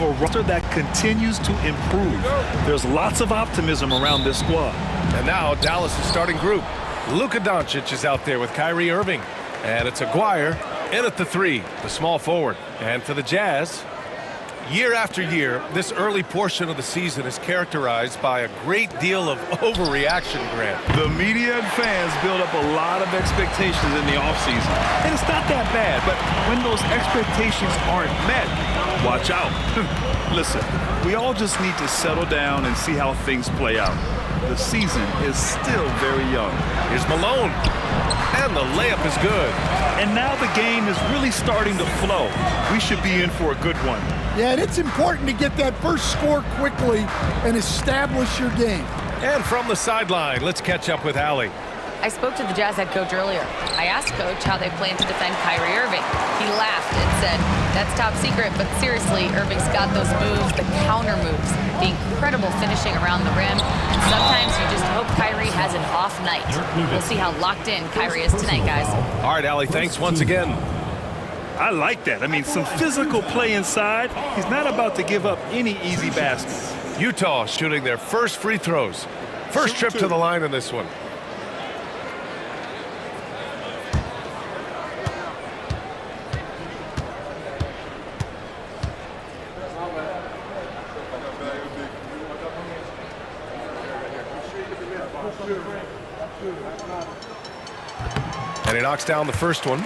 A roster that continues to improve. There's lots of optimism around this squad. And now Dallas' starting group. Luka Doncic is out there with Kyrie Irving. And it's Aguirre in at the 3, the small forward. And for the Jazz, year after year, this early portion of the season is characterized by a great deal of overreaction, Grant. The media and fans build up a lot of expectations in the offseason. And it's not that bad, but when those expectations aren't met, watch out. Listen, we all just need to settle down and see how things play out. The season is still very young. Here's Malone. And the layup is good. And now the game is really starting to flow. We should be in for a good one. Yeah, and it's important to get that first score quickly and establish your game. And from the sideline, let's catch up with Allie. I spoke to the Jazz head coach earlier. I asked Coach how they plan to defend Kyrie Irving. He laughed and said, "That's top secret, but seriously, Irving's got those moves, the counter moves, the incredible finishing around the rim. And sometimes you just hope Kyrie has an off night." We'll see how locked in Kyrie is tonight, guys. All right, Allie, thanks once again. I like that. I mean, some physical play inside. He's not about to give up any easy baskets. Utah shooting their first free throws. First trip to the line in this one. And he knocks down the first one.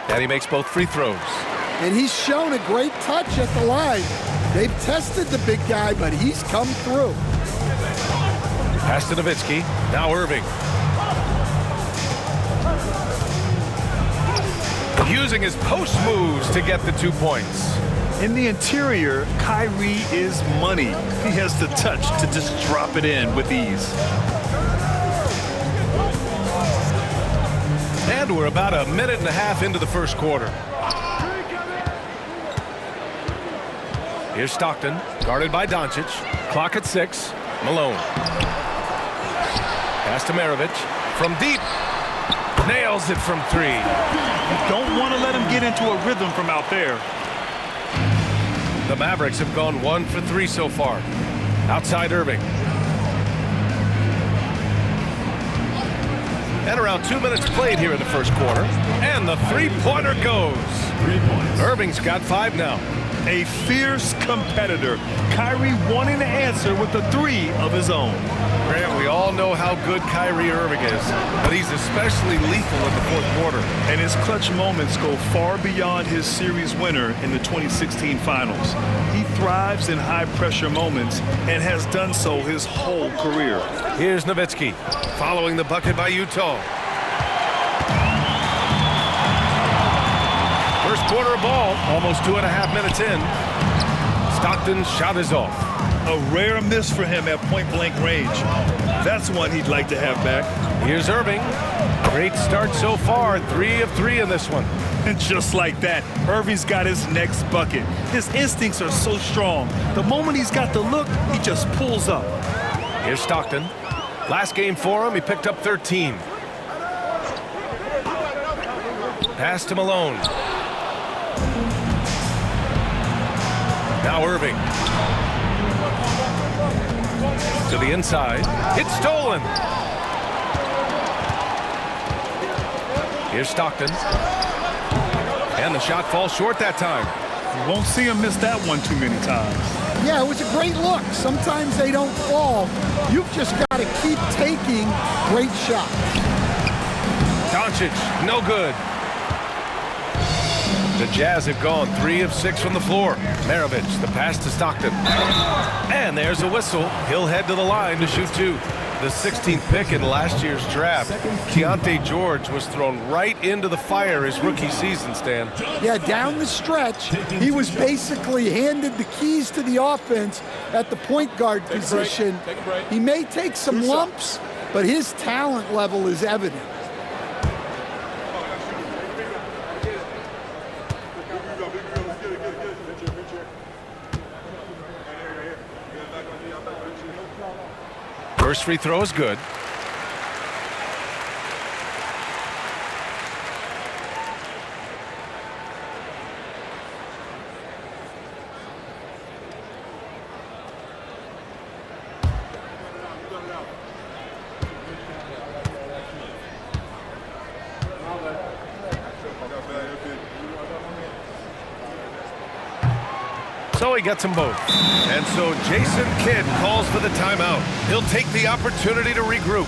And he makes both free throws. And he's shown a great touch at the line. They've tested the big guy, but he's come through. Pass to Nowitzki. Now Irving. Using his post moves to get the 2 points. In the interior, Kyrie is money. He has the touch to just drop it in with ease. And we're about a minute and a half into the first quarter. Here's Stockton, guarded by Doncic. Clock at 6. Malone. Pass to Maravich. From deep. Nails it from 3. You don't want to let him get into a rhythm from out there. The Mavericks have gone 1 for 3 so far. Outside Irving. And around 2 minutes played here in the first quarter. And the three-pointer goes. 3 points. Irving's got 5 now. A fierce competitor. Kyrie wanting to answer with a 3 of his own. Grant, we all know how good Kyrie Irving is, but he's especially lethal in the fourth quarter. And his clutch moments go far beyond his series winner in the 2016 finals. He thrives in high-pressure moments and has done so his whole career. Here's Nowitzki, following the bucket by Utah. First quarter ball, almost 2.5 minutes in. Stockton's shot is off. A rare miss for him at point-blank range. That's one he'd like to have back. Here's Irving. Great start so far. 3 of 3 in this one. And just like that, Irving's got his next bucket. His instincts are so strong. The moment he's got the look, he just pulls up. Here's Stockton. Last game for him, he picked up 13. Pass to Malone. Now Irving. To the inside. It's stolen. Here's Stockton. And the shot falls short that time. You won't see him miss that one too many times. Yeah, it was a great look. Sometimes they don't fall. You've just got to keep taking great shots. Doncic, no good. The Jazz have gone 3 of 6 from the floor. Maravich, the pass to Stockton. And there's a whistle. He'll head to the line to shoot 2. the 16th pick in last year's draft. Keontae George was thrown right into the fire his rookie season, Stan. Yeah, down the stretch, he was basically handed the keys to the offense at the point guard position. He may take some lumps, but his talent level is evident. First free throw is good. So he gets them both. And so Jason Kidd calls for the timeout. He'll take the opportunity to regroup.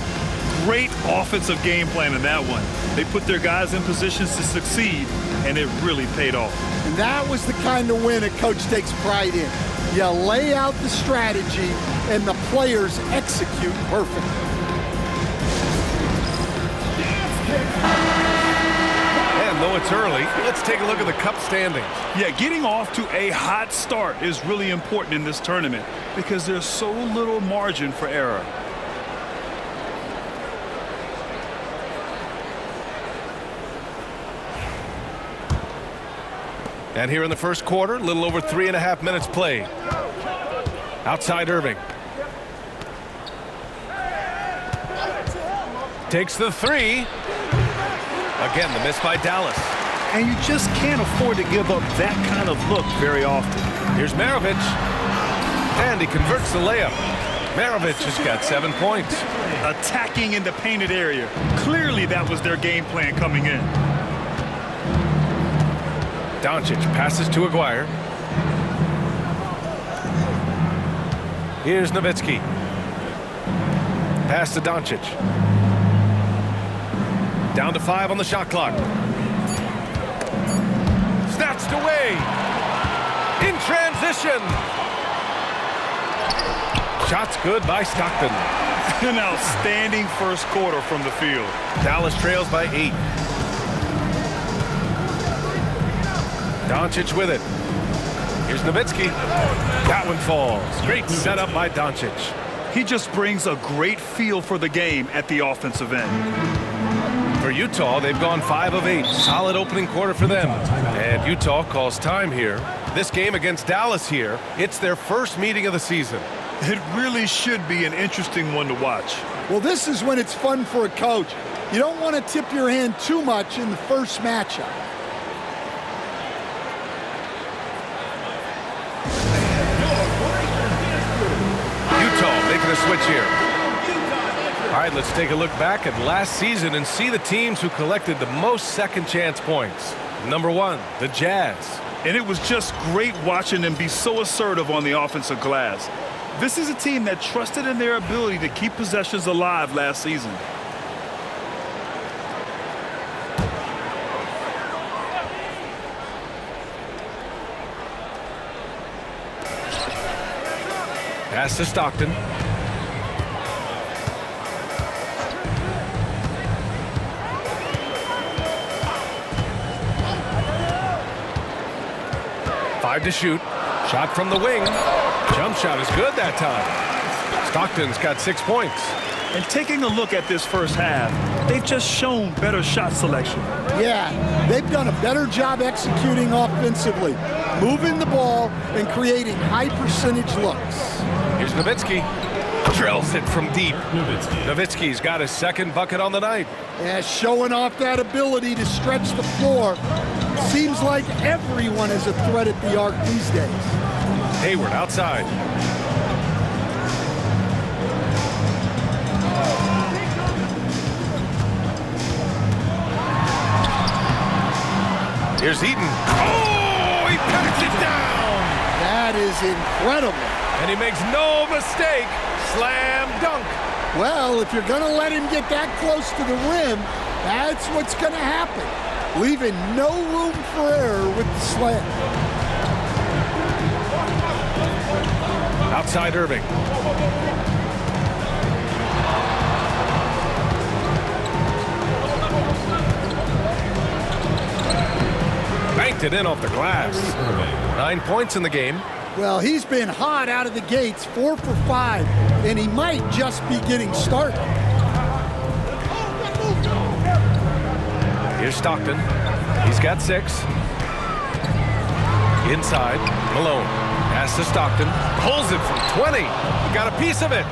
Great offensive game plan in that one. They put their guys in positions to succeed, and it really paid off. And that was the kind of win a coach takes pride in. You lay out the strategy, and the players execute perfectly. And though it's early, let's take a look at the cup standings. Yeah, getting off to a hot start is really important in this tournament because there's so little margin for error. And here in the first quarter, a little over 3.5 minutes played. Outside Irving. Takes the three. Again, the miss by Dallas. And you just can't afford to give up that kind of look very often. Here's Maravich. And he converts the layup. Maravich has got 7 points. Attacking in the painted area. Clearly that was their game plan coming in. Doncic passes to Aguirre. Here's Nowitzki. Pass to Doncic. Down to 5 on the shot clock. Snatched away. In transition. Shots good by Stockton. An outstanding first quarter from the field. Dallas trails by 8. Doncic with it. Here's Nowitzki. That one falls. Great setup by Doncic. He just brings a great feel for the game at the offensive end. For Utah, they've gone 5 of 8. Solid opening quarter for them. And Utah calls time here. This game against Dallas here, it's their first meeting of the season. It really should be an interesting one to watch. Well, this is when it's fun for a coach. You don't want to tip your hand too much in the first matchup. Utah making a switch here. All right, let's take a look back at last season and see the teams who collected the most second chance points. Number 1, the Jazz. And it was just great watching them be so assertive on the offensive glass. This is a team that trusted in their ability to keep possessions alive last season. Pass to Stockton. Five to shoot. Shot from the wing. Jump shot is good that time. Stockton's got 6 points. And taking a look at this first half, they've just shown better shot selection. Yeah, they've done a better job executing offensively, moving the ball and creating high percentage looks. Here's Nowitzki. Drills it from deep. Nowitzki's got his second bucket on the night. Yeah, showing off that ability to stretch the floor. Seems like everyone is a threat at the arc these days. Hayward outside. Here's Eaton. Oh, he packs it down. That is incredible. And he makes no mistake. Slam dunk. Well, if you're going to let him get that close to the rim, that's what's going to happen. Leaving no room for error with the slam. Outside Irving. it in off the glass. 9 points in the game. Well, he's been hot out of the gates, 4 for 5, and he might just be getting started. Here's Stockton. He's got 6. Inside, Malone. Pass to Stockton. Pulls it from 20. He got a piece of it.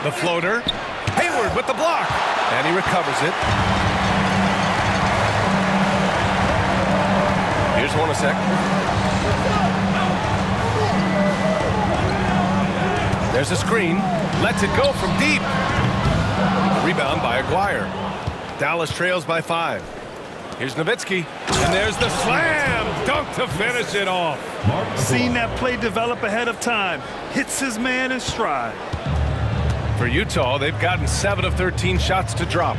The floater. Hayward with the block. And he recovers it. Here's Hornacek. There's a screen. Lets it go from deep. Rebound by Aguirre. Dallas trails by 5. Here's Nowitzki. And there's the slam dunk to finish it off. Seen that play develop ahead of time. Hits his man in stride. For Utah, they've gotten 7 of 13 shots to drop.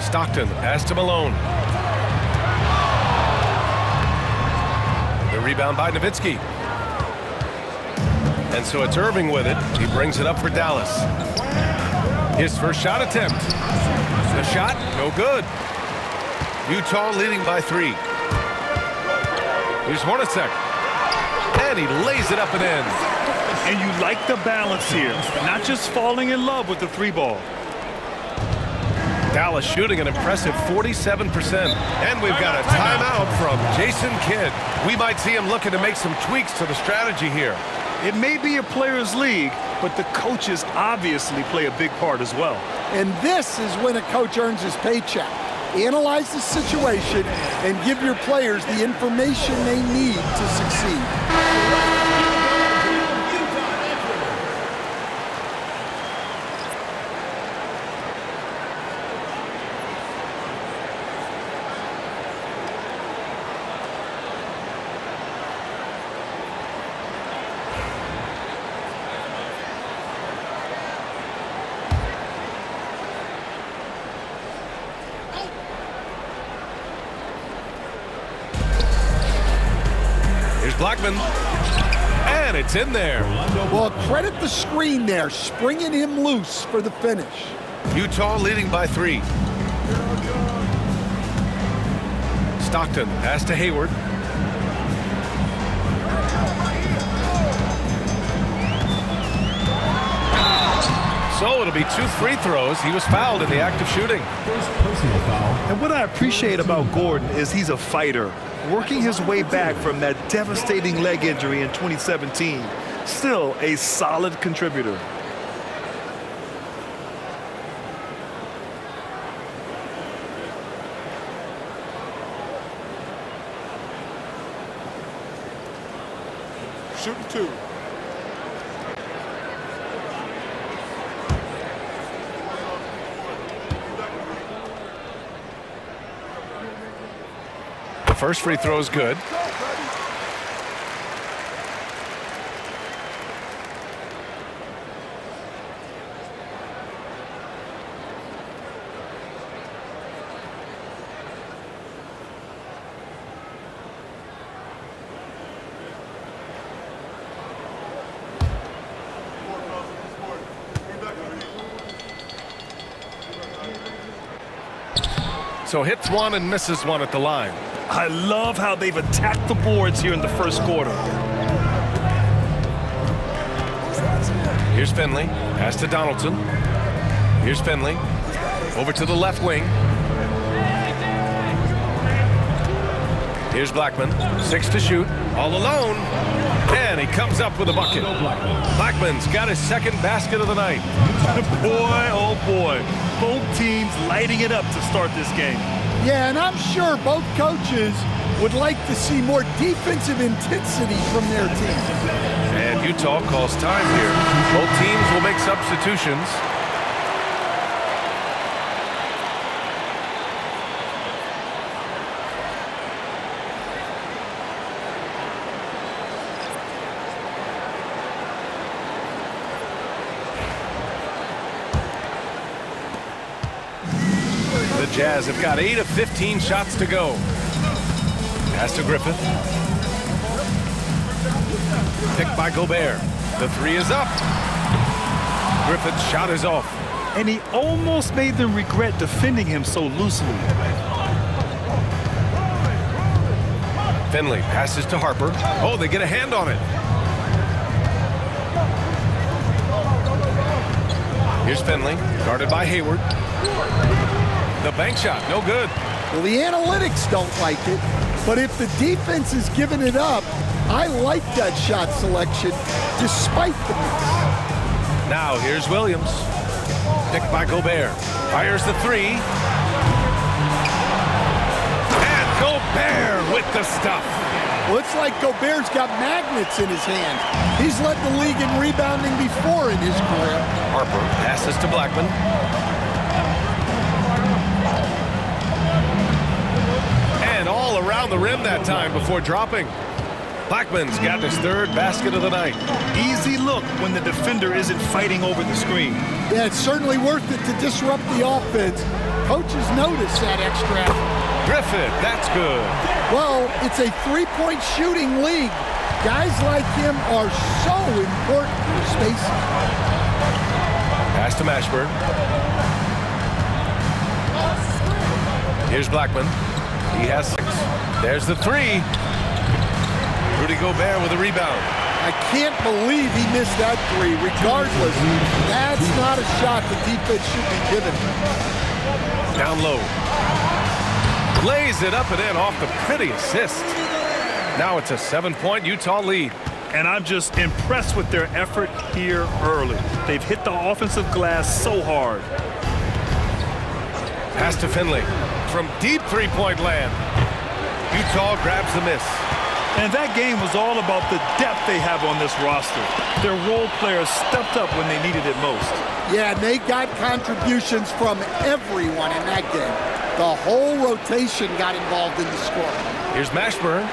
Stockton, pass to Malone. The rebound by Nowitzki. And so it's Irving with it. He brings it up for Dallas. His first shot attempt. The shot, no good. Utah leading by 3. Here's Hornacek. And he lays it up and in. And you like the balance here. Not just falling in love with the 3-ball. Dallas shooting an impressive 47%. And we've got a timeout from Jason Kidd. We might see him looking to make some tweaks to the strategy here. It may be a players' league, but the coaches obviously play a big part as well. And this is when a coach earns his paycheck. Analyze the situation and give your players the information they need to succeed. Blackman, and it's in there. Well, credit the screen there, springing him loose for the finish. Utah leading by 3. Stockton, pass to Hayward. So it'll be 2 free throws. He was fouled in the act of shooting. And what I appreciate about Gordon is he's a fighter, working his way back from that devastating leg injury in 2017. Still a solid contributor. Shooting 2. The first free throw is good. So hits 1 and misses 1 at the line. I love how they've attacked the boards here in the first quarter. Here's Finley. Pass to Donaldson. Here's Finley. Over to the left wing. Here's Blackman. 6 to shoot. All alone. And he comes up with a bucket. Blackman's got his second basket of the night. Boy, oh boy. Both teams lighting it up to start this game. Yeah, and I'm sure both coaches would like to see more defensive intensity from their team. And Utah calls time here. Both teams will make substitutions. The Jazz have got 8 of 15 shots to go. Pass to Griffith. Picked by Gobert. The 3 is up. Griffith's shot is off. and he almost made them regret defending him so loosely. Finley passes to Harper. Oh, they get a hand on it. Here's Finley, guarded by Hayward. The bank shot, no good. Well, the analytics don't like it, but if the defense is giving it up, I like that shot selection despite the miss. Now here's Williams. Picked by Gobert. Fires the three. And Gobert with the stuff. Looks like Gobert's got magnets in his hands. He's led the league in rebounding before in his career. Harper passes to Blackman. And all around the rim that time before dropping. Blackman's got his third basket of the night. Easy look when the defender isn't fighting over the screen. Yeah, it's certainly worth it to disrupt the offense. Coaches notice that extra effort. Griffith, that's good. Well, it's a three-point shooting league. Guys like him are so important for spacing. Pass to Mashburn. Here's Blackman. He has 6. There's the three. Rudy Gobert with a rebound. I can't believe he missed that three. Regardless, that's not a shot the defense should be given. Down low. Lays it up and in off the pretty assist. Now it's a 7-point Utah lead. And I'm just impressed with their effort here early. They've hit the offensive glass so hard. Pass to Finley. From deep three-point land. Utah grabs the miss. And that game was all about the depth they have on this roster. Their role players stepped up when they needed it most. Yeah, and they got contributions from everyone in that game. The whole rotation got involved in the score. Here's Mashburn.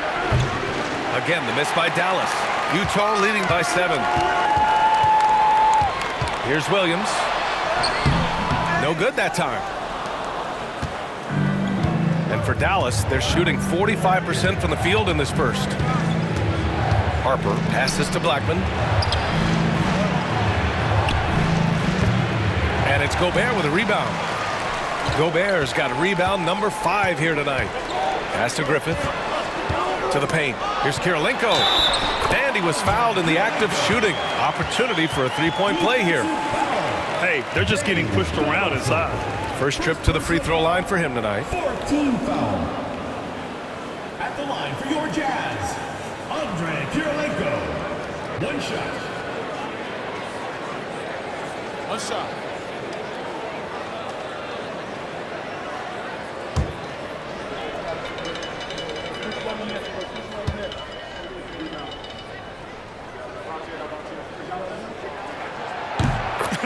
Again, the miss by Dallas. Utah leading by 7. Here's Williams. No good that time. And for Dallas, they're shooting 45% from the field in this first. Harper passes to Blackman. And it's Gobert with a rebound. Gobert's got a rebound number 5 here tonight. Pass to Griffith. To the paint. Here's Kirilenko. And he was fouled in the act of shooting. Opportunity for a three-point play here. Hey, they're just getting pushed around inside. First trip to the free throw line for him tonight. 14 foul. At the line for your Jazz, Andre Kirilenko. One shot. One shot.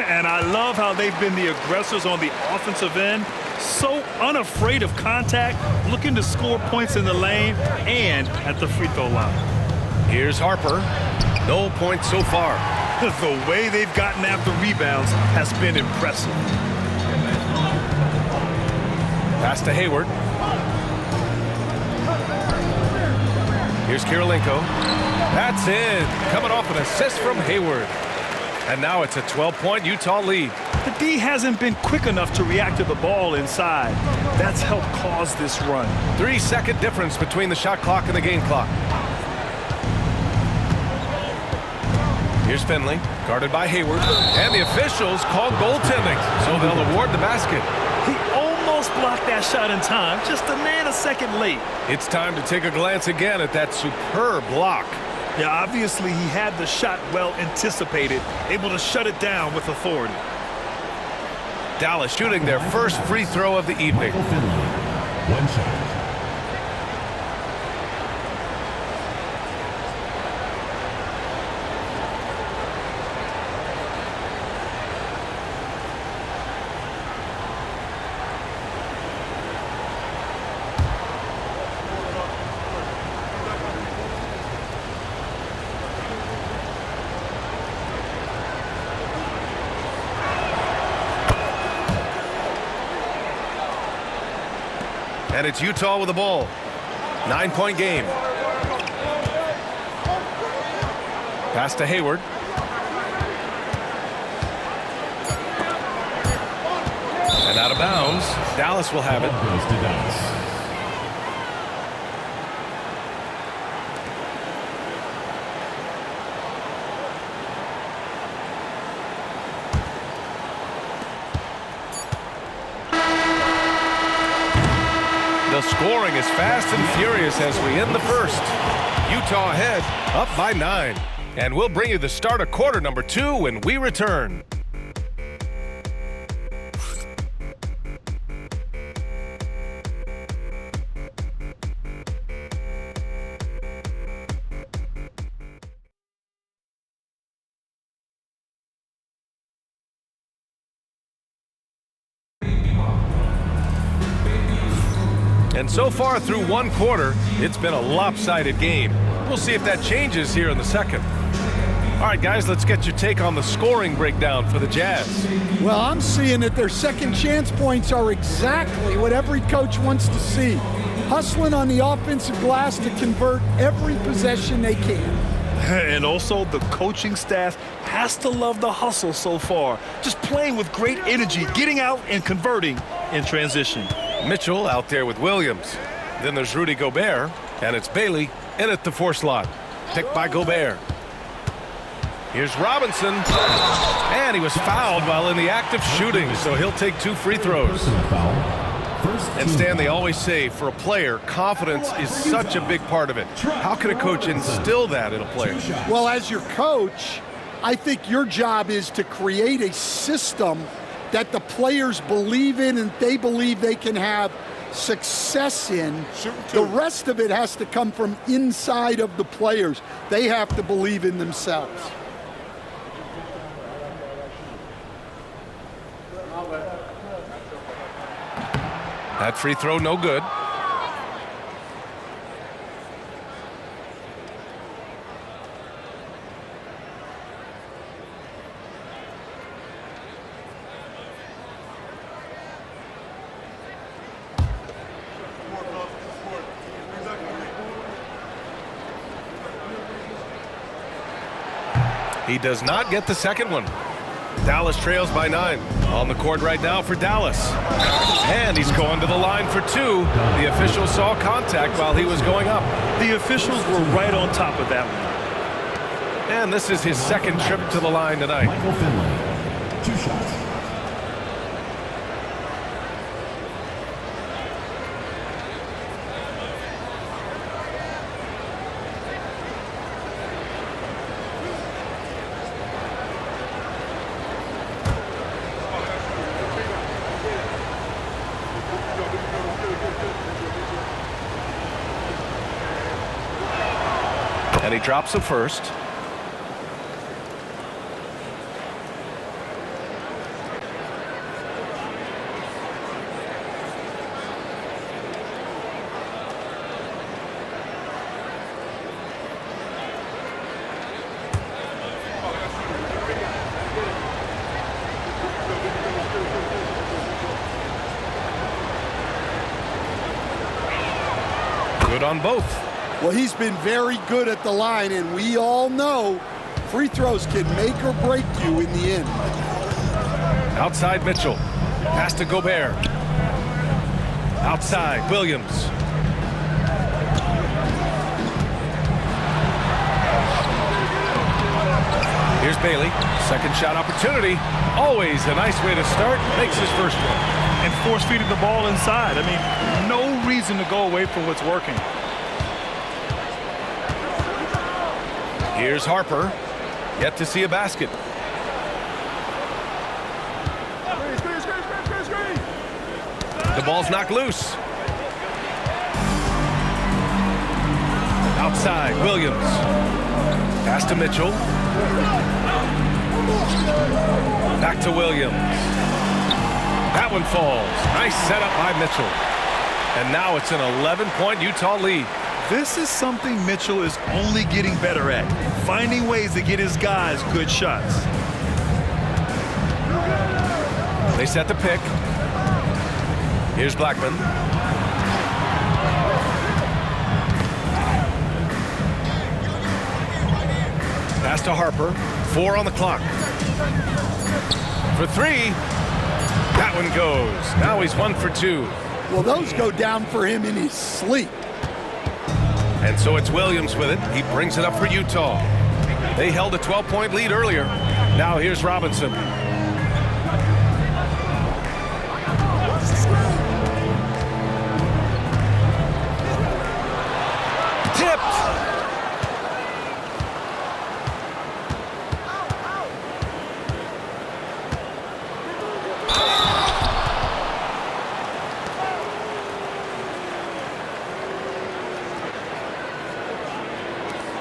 And I love how they've been the aggressors on the offensive end. So unafraid of contact, looking to score points in the lane and at the free throw line. Here's Harper. No points so far. The way they've gotten after rebounds has been impressive. Pass to Hayward. Here's Kirilenko. That's in. Coming off an assist from Hayward. And now it's a 12-point Utah lead. The D hasn't been quick enough to react to the ball inside. That's helped cause this run. 3-second difference between the shot clock and the game clock. Here's Finley, guarded by Hayward. And the officials call goaltending, so they'll award the basket. He almost blocked that shot in time, just a nanosecond late. It's time to take a glance again at that superb block. Yeah, obviously he had the shot well anticipated, able to shut it down with authority. Dallas shooting their first free throw of the evening. One shot. And it's Utah with the ball. 9-point game. Pass to Hayward. And out of bounds. Dallas will have it. Goes to Dallas. The scoring is fast and furious as we end the first. Utah ahead, up by 9. And we'll bring you the start of quarter number 2 when we return. And so far through one quarter, it's been a lopsided game. We'll see if that changes here in the second. All right, guys, let's get your take on the scoring breakdown for the Jazz. Well, I'm seeing that their second chance points are exactly what every coach wants to see. Hustling on the offensive glass to convert every possession they can. And also, the coaching staff has to love the hustle so far. Just playing with great energy, getting out and converting in transition. Mitchell out there with Williams. Then there's Rudy Gobert, and it's Bailey in at the 4 slot. Picked by Gobert. Here's Robinson, and he was fouled while in the act of shooting, so he'll take 2 free throws. And Stan, they always say, for a player, confidence is such a big part of it. How can a coach instill that in a player? Well, as your coach, I think your job is to create a system that the players believe in and they believe they can have success in. The rest of it has to come from inside of the players. They have to believe in themselves. That free throw, no good. He does not get the second one. Dallas trails by 9. On the court right now for Dallas. And he's going to the line for 2. The official saw contact while he was going up. The officials were right on top of that one. And this is his second trip to the line tonight. Michael Finley, 2 shots. And he drops the first. Good on both. Well, he's been very good at the line, and we all know free throws can make or break you in the end. Outside Mitchell. Pass to Gobert. Outside Williams. Here's Bailey. Second shot opportunity. Always a nice way to start. Makes his first one. And force-feeding the ball inside. I mean, no reason to go away from what's working. Here's Harper. Yet to see a basket. The ball's knocked loose. Outside, Williams. Pass to Mitchell. Back to Williams. That one falls. Nice setup by Mitchell. And now it's an 11-point Utah lead. This is something Mitchell is only getting better at, finding ways to get his guys good shots. They set the pick. Here's Blackman. Pass to Harper. 4 on the clock. For 3. That one goes. Now he's 1 for 2. Well, those go down for him in his sleep. And so it's Williams with it. He brings it up for Utah. They held a 12-point lead earlier. Now here's Robinson. Tipped.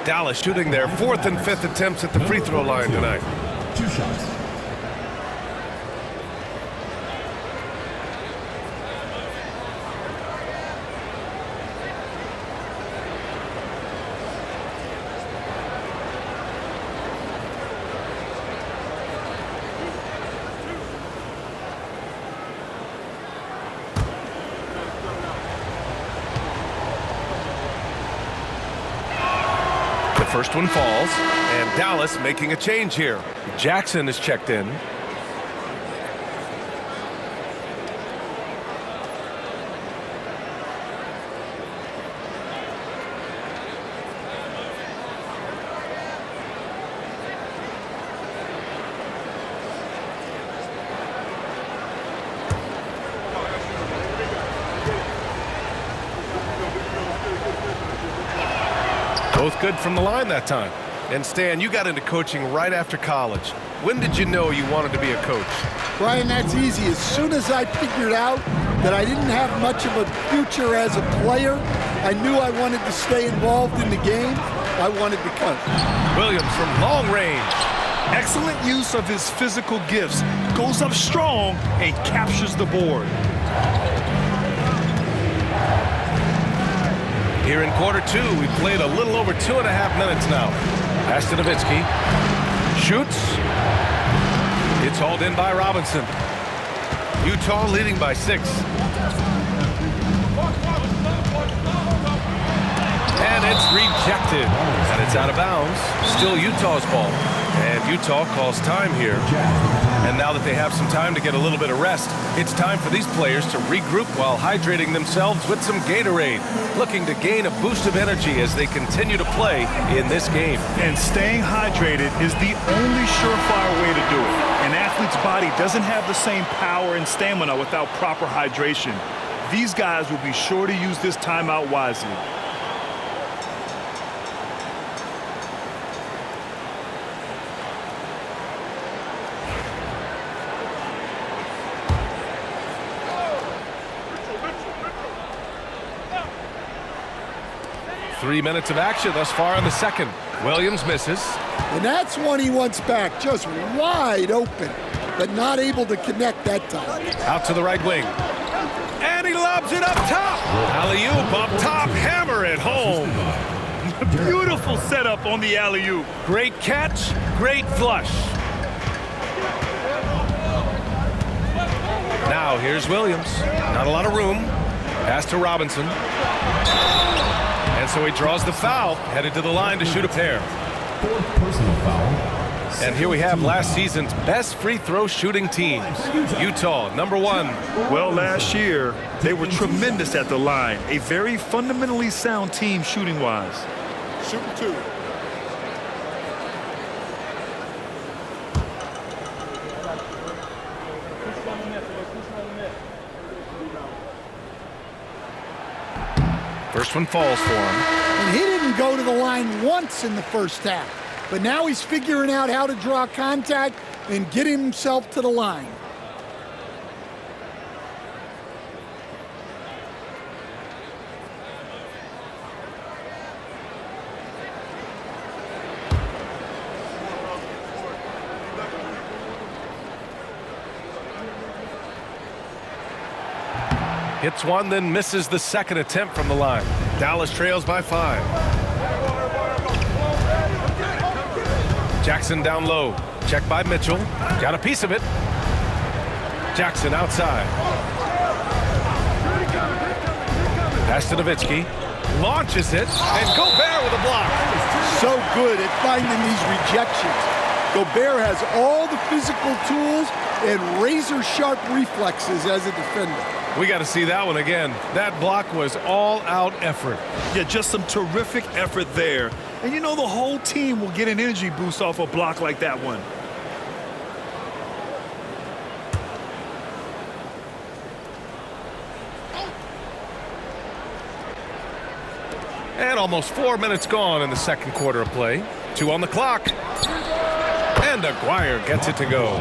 Dallas shooting their 4th and 5th attempts at the free throw line tonight. 2 shots. First one falls, and Dallas making a change here. Jackson is checked in. Both good from the line that time. And Stan, you got into coaching right after college. When did you know you wanted to be a coach? Brian, that's easy. As soon as I figured out that I didn't have much of a future as a player, I knew I wanted to stay involved in the game. I wanted to coach. Williams from long range. Excellent use of his physical gifts. Goes up strong and captures the board. Here in quarter 2, we played a little over 2.5 minutes now. Pass to Nowitzki. Shoots. It's hauled in by Robinson. Utah leading by 6. And it's rejected. And it's out of bounds. Still Utah's ball. And Utah calls time here. And now that they have some time to get a little bit of rest, it's time for these players to regroup while hydrating themselves with some Gatorade, looking to gain a boost of energy as they continue to play in this game. And staying hydrated is the only surefire way to do it. An athlete's body doesn't have the same power and stamina without proper hydration. These guys will be sure to use this timeout wisely. Three minutes of action thus far in the second. Williams misses. And that's one he wants back, just wide open, but not able to connect that time. Out to the right wing. And he lobs it up top. Alley-oop up top, hammer it home. Beautiful setup on the alley-oop. Great catch, great flush. Now here's Williams. Not a lot of room. Pass to Robinson. And so he draws the foul, headed to the line to shoot a pair. 4th personal foul. And here we have last season's best free throw shooting teams. Utah, number 1. Well, last year, they were tremendous at the line. A very fundamentally sound team shooting-wise. Shooting 2. First one falls for him. And he didn't go to the line once in the first half. But now he's figuring out how to draw contact and get himself to the line. Hits one, then misses the second attempt from the line. Dallas trails by 5. Jackson down low. Checked by Mitchell. Got a piece of it. Jackson outside. Pass to Nowitzki. Launches it. And Gobert with a block. So good at finding these rejections. Gobert has all the physical tools and razor-sharp reflexes as a defender. We got to see that one again. That block was all-out effort. Yeah, just some terrific effort there. And you know the whole team will get an energy boost off a block like that one. And almost 4 minutes gone in the second quarter of play. 2 on the clock. And Aguirre gets it to go.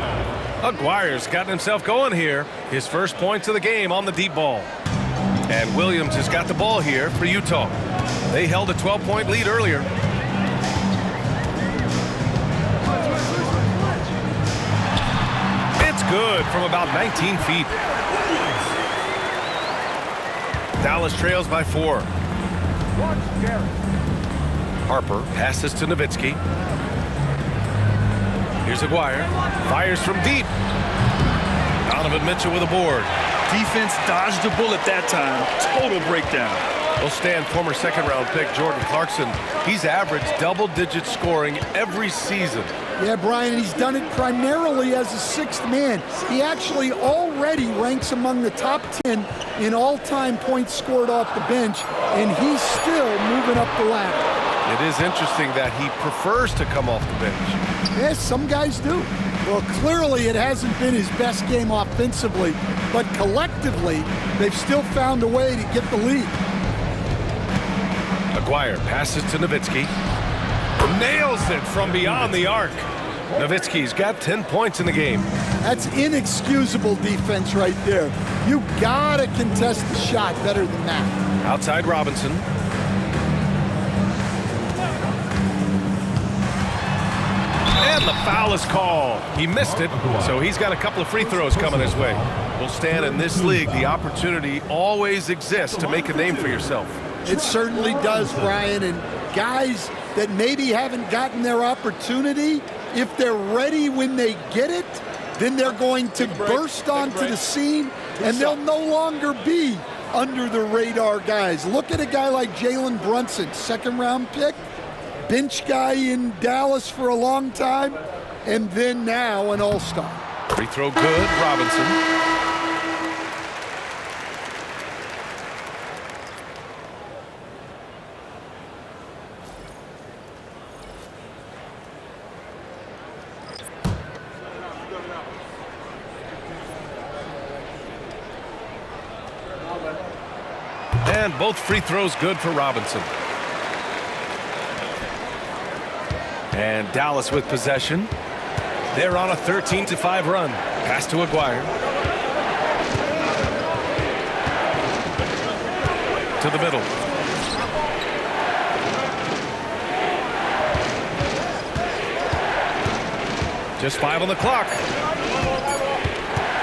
Aguirre's gotten himself going here. His first points of the game on the deep ball. And Williams has got the ball here for Utah. They held a 12-point lead earlier. It's good from about 19 feet. Dallas trails by 4. Harper passes to Nowitzki. Here's Aguirre. Fires from deep. Donovan Mitchell with a board. Defense dodged the bullet that time. Total breakdown. We'll stand former second-round pick Jordan Clarkson. He's averaged double-digit scoring every season. Yeah, Brian, he's done it primarily as a sixth man. He actually already ranks among the top 10 in all-time points scored off the bench, and he's still moving up the ladder. It is interesting that he prefers to come off the bench. Yes, some guys do. Well, clearly it hasn't been his best game offensively, but collectively, they've still found a way to get the lead. Aguirre passes to Nowitzki. Nails it from beyond the arc. Nowitzki's got 10 points in the game. That's inexcusable defense right there. You gotta contest the shot better than that. Outside Robinson. And the foul is called. He missed it, so he's got a couple of free throws coming his way. We'll stand in this league. The opportunity always exists to make a name for yourself. It certainly does, Brian, and guys that maybe haven't gotten their opportunity, if they're ready when they get it, then they're going to burst onto the scene, and they'll no longer be under the radar guys. Look at a guy like Jalen Brunson, second-round pick, bench guy in Dallas for a long time, and then now an all-star. Free throw good, Robinson. And both free throws good for Robinson. And Dallas with possession. They're on a 13-5 run. Pass to Aguirre. To the middle. Just 5 on the clock.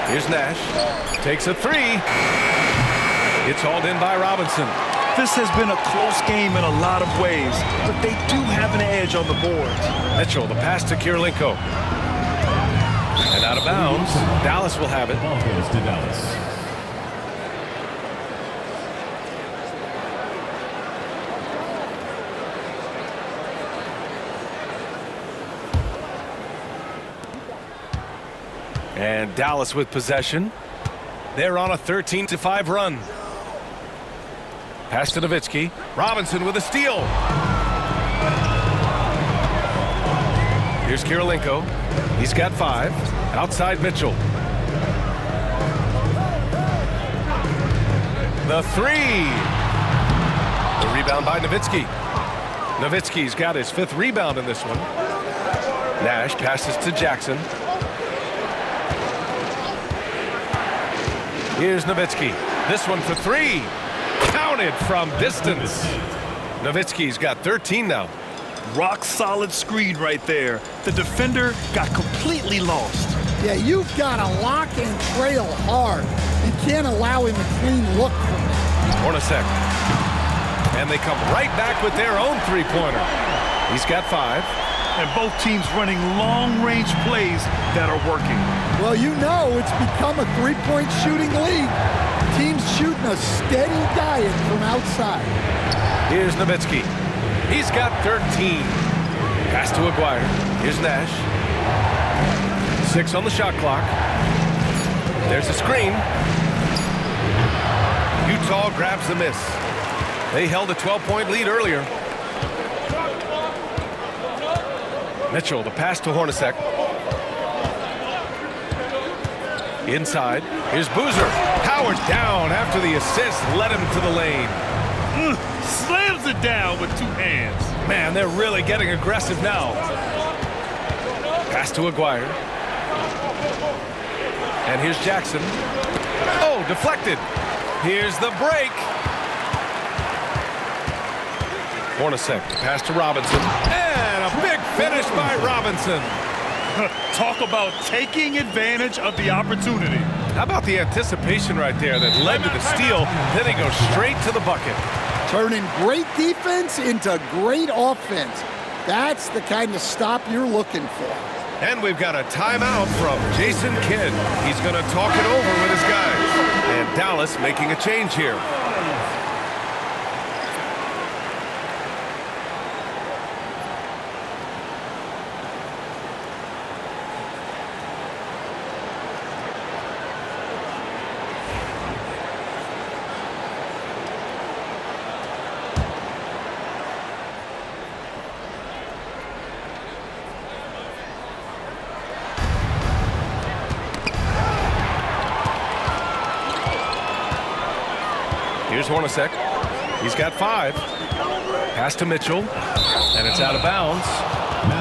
Here's Nash. Takes a 3. It's hauled in by Robinson. This has been a close game in a lot of ways, but they do have an edge on the boards. Mitchell, the pass to Kirilenko. And out of bounds. Dallas will have it. Ball goes to Dallas. And Dallas with possession. They're on a 13-5 run. Pass to Nowitzki. Robinson with a steal. Here's Kirilenko. He's got 5. Outside Mitchell. The 3. The rebound by Nowitzki. Nowitzki's got his 5th rebound in this one. Nash passes to Jackson. Here's Nowitzki. This one for 3. Counted from distance. Nowitzki's got 13 now. Rock solid screen right there. The defender got completely lost. Yeah, you've got to lock and trail hard. You can't allow him a clean look from it. Hornacek. And they come right back with their own three-pointer. He's got 5. And both teams running long-range plays that are working. Well, you know it's become a three-point shooting league. Teams shooting a steady diet from outside. Here's Nowitzki. He's got 13. Pass to Aguirre. Here's Nash. 6 on the shot clock. There's a screen. Utah grabs the miss. They held a 12-point lead earlier. Mitchell, the pass to Hornacek. Inside, here's Boozer. Howard down after the assist led him to the lane. Slams it down with 2 hands. Man, they're really getting aggressive now. Pass to Aguirre. And here's Jackson. Oh, deflected. Here's the break. Hornacek, pass to Robinson. And a big finish by Robinson. Talk about taking advantage of the opportunity. How about the anticipation right there that led to the steal? Then he goes straight to the bucket. Turning great defense into great offense. That's the kind of stop you're looking for. And we've got a timeout from Jason Kidd. He's going to talk it over with his guys. And Dallas making a change here. Here's Hornacek. He's got 5. Pass to Mitchell. And it's out of bounds.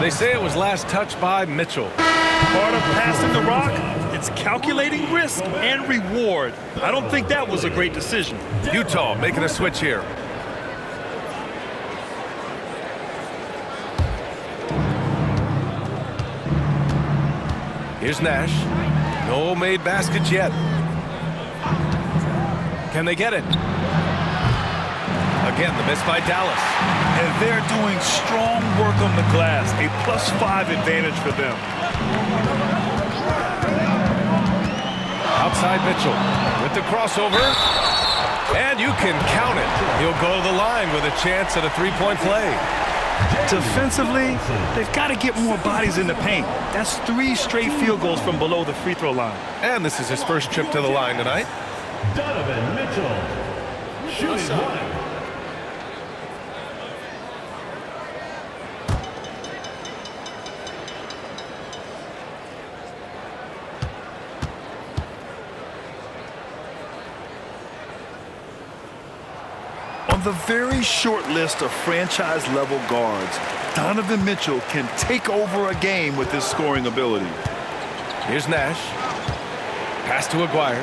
They say it was last touched by Mitchell. Part of passing the rock, it's calculating risk and reward. I don't think that was a great decision. Utah making a switch here. Here's Nash. No made baskets yet. Can they get it? Again, the miss by Dallas. And they're doing strong work on the glass. A +5 advantage for them. Outside Mitchell with the crossover. And you can count it. He'll go to the line with a chance at a 3-point play. Defensively, they've got to get more bodies in the paint. That's 3 straight field goals from below the free throw line. And this is his first trip to the line tonight. Donovan Mitchell. Shooting 1. On the very short list of franchise-level guards, Donovan Mitchell can take over a game with his scoring ability. Here's Nash. Pass to Aguirre.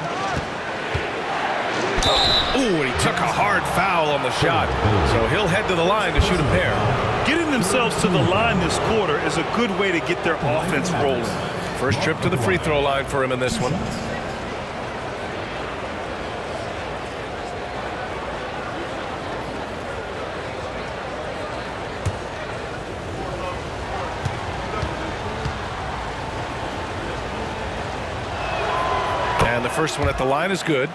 Ooh, and he took a hard foul on the shot. So he'll head to the line to shoot a pair. Getting themselves to the line this quarter is a good way to get their offense rolling. First trip to the free throw line for him in this one. And the first one at the line is good.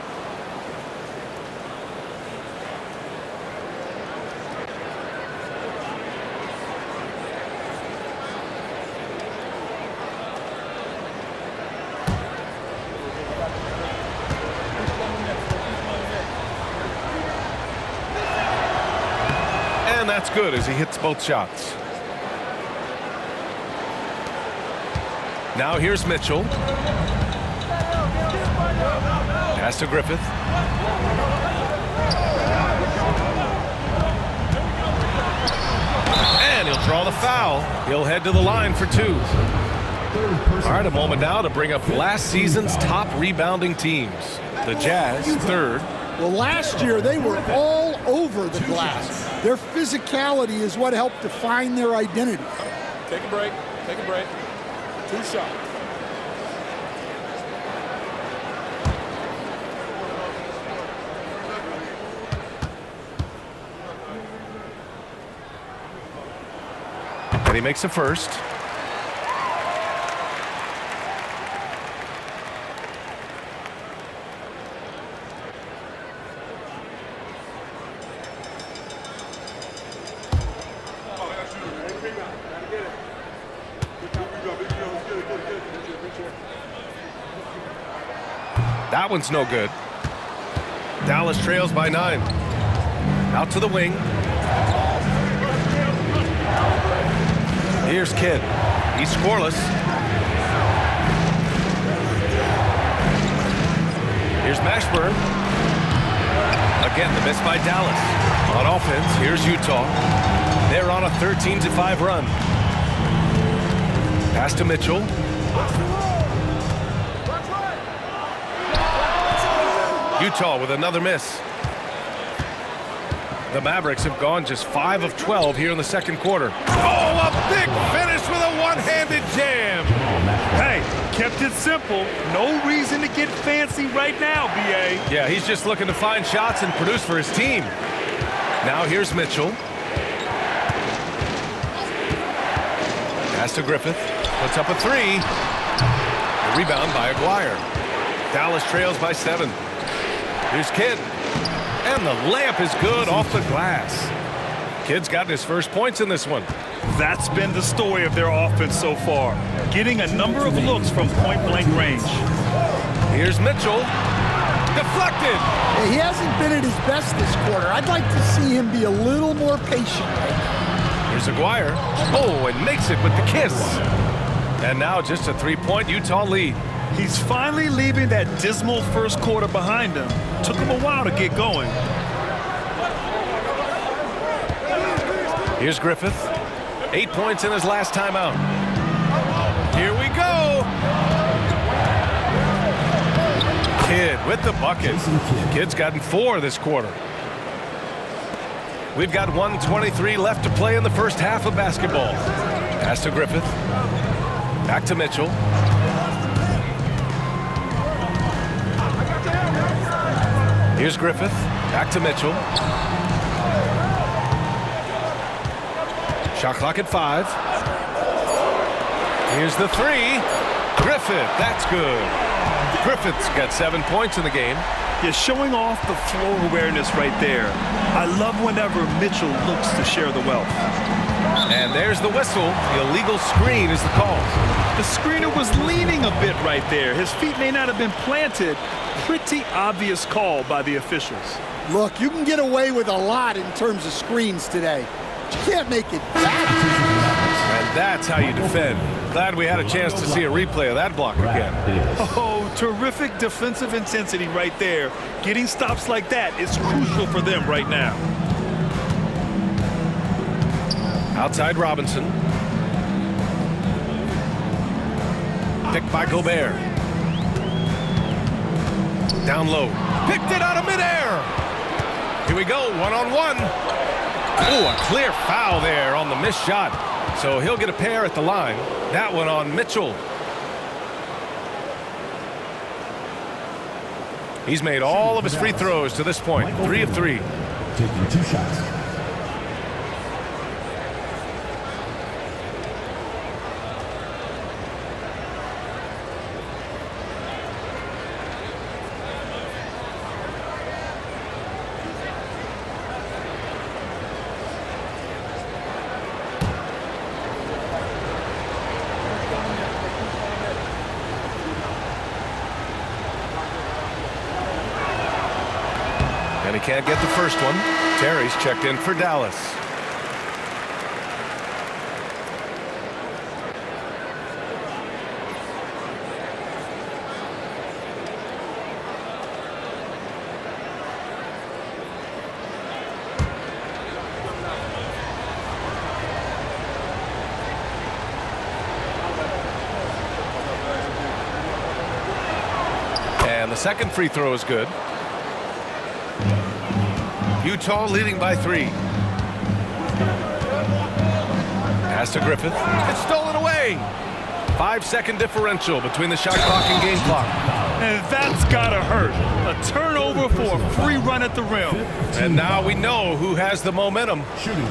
And that's good as he hits both shots. Now here's Mitchell. Pass to Griffith. And he'll draw the foul. He'll head to the line for 2. All right, a moment now to bring up last season's top rebounding teams. The Jazz, 3rd. Well, last year they were all over the glass. Their physicality is what helped define their identity. Take a break. Take a break. 2 shots. And he makes a first. That one's no good. Dallas trails by 9. Out to the wing. Here's Kidd. He's scoreless. Here's Mashburn. Again, the miss by Dallas. On offense, here's Utah. They're on a 13-5 run. Pass to Mitchell. Utah with another miss. The Mavericks have gone just 5 of 12 here in the second quarter. Oh, a big finish with a one-handed jam. Hey, kept it simple. No reason to get fancy right now, B.A. Yeah, he's just looking to find shots and produce for his team. Now here's Mitchell. Pass to Griffith. Puts up a 3. The rebound by Aguirre. Dallas trails by 7. Here's Kidd. And the layup is good off the glass. Kidd's gotten his first points in this one. That's been the story of their offense so far. Getting a number of looks from point-blank range. Here's Mitchell. Deflected. He hasn't been at his best this quarter. I'd like to see him be a little more patient. Here's Aguirre. Oh, and makes it with the kiss. And now just a 3-point Utah lead. He's finally leaving that dismal first quarter behind him. Took him a while to get going. Here's Griffith. 8 points in his last time out. Here we go. Kidd with the bucket. Kidd's gotten 4 this quarter. We've got 1:23 left to play in the first half of basketball. Pass to Griffith. Back to Mitchell. Here's Griffith. Back to Mitchell. Shot clock at 5. Here's the 3. Griffith, that's good. Griffith's got 7 points in the game. You're showing off the floor awareness right there. I love whenever Mitchell looks to share the wealth. And there's the whistle. The illegal screen is the call. The screener was leaning a bit right there. His feet may not have been planted. Pretty obvious call by the officials. Look, you can get away with a lot in terms of screens today. But you can't make it that. And that's how you defend. Glad we had a chance to see a replay of that block again. Oh, terrific defensive intensity right there. Getting stops like that is crucial for them right now. Outside Robinson. Picked by Gobert. Down low. Picked it out of midair. Here we go, one-on-one. Oh, a clear foul there on the missed shot. So he'll get a pair at the line. That one on Mitchell. He's made all of his free throws to this point. 3 of 3. Taking 2 shots. And he can't get the first one. Terry's checked in for Dallas. And the second free throw is good. Utah leading by 3. Pass to Griffith. It's stolen away. 5-second differential between the shot clock and game clock. And that's gotta hurt. A turnover for a free run at the rim. And now we know who has the momentum.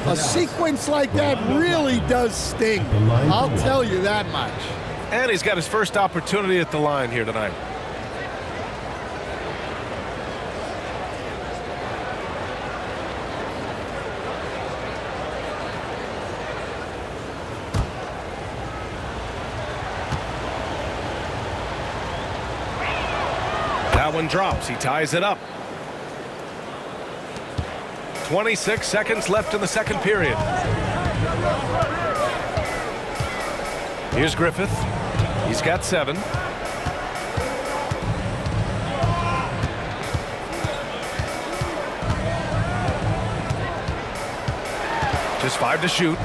A sequence like that really does sting. I'll tell you that much. And he's got his first opportunity at the line here tonight. That one drops. He ties it up. 26 seconds left in the second period. Here's Griffith. He's got 7. Just 5 to shoot.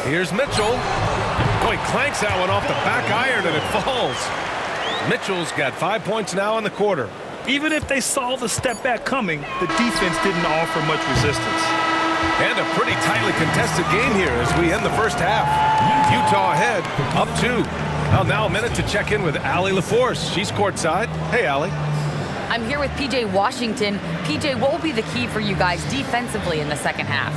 Here's Mitchell. Oh, he clanks that one off the back iron and it falls. Mitchell's got 5 points now in the quarter. Even if they saw the step back coming, the defense didn't offer much resistance. And a pretty tightly contested game here as we end the first half. Utah ahead, up 2. Well, now a minute to check in with Allie LaForce. She's courtside. Hey, Allie. I'm here with PJ Washington. PJ, what will be the key for you guys defensively in the second half?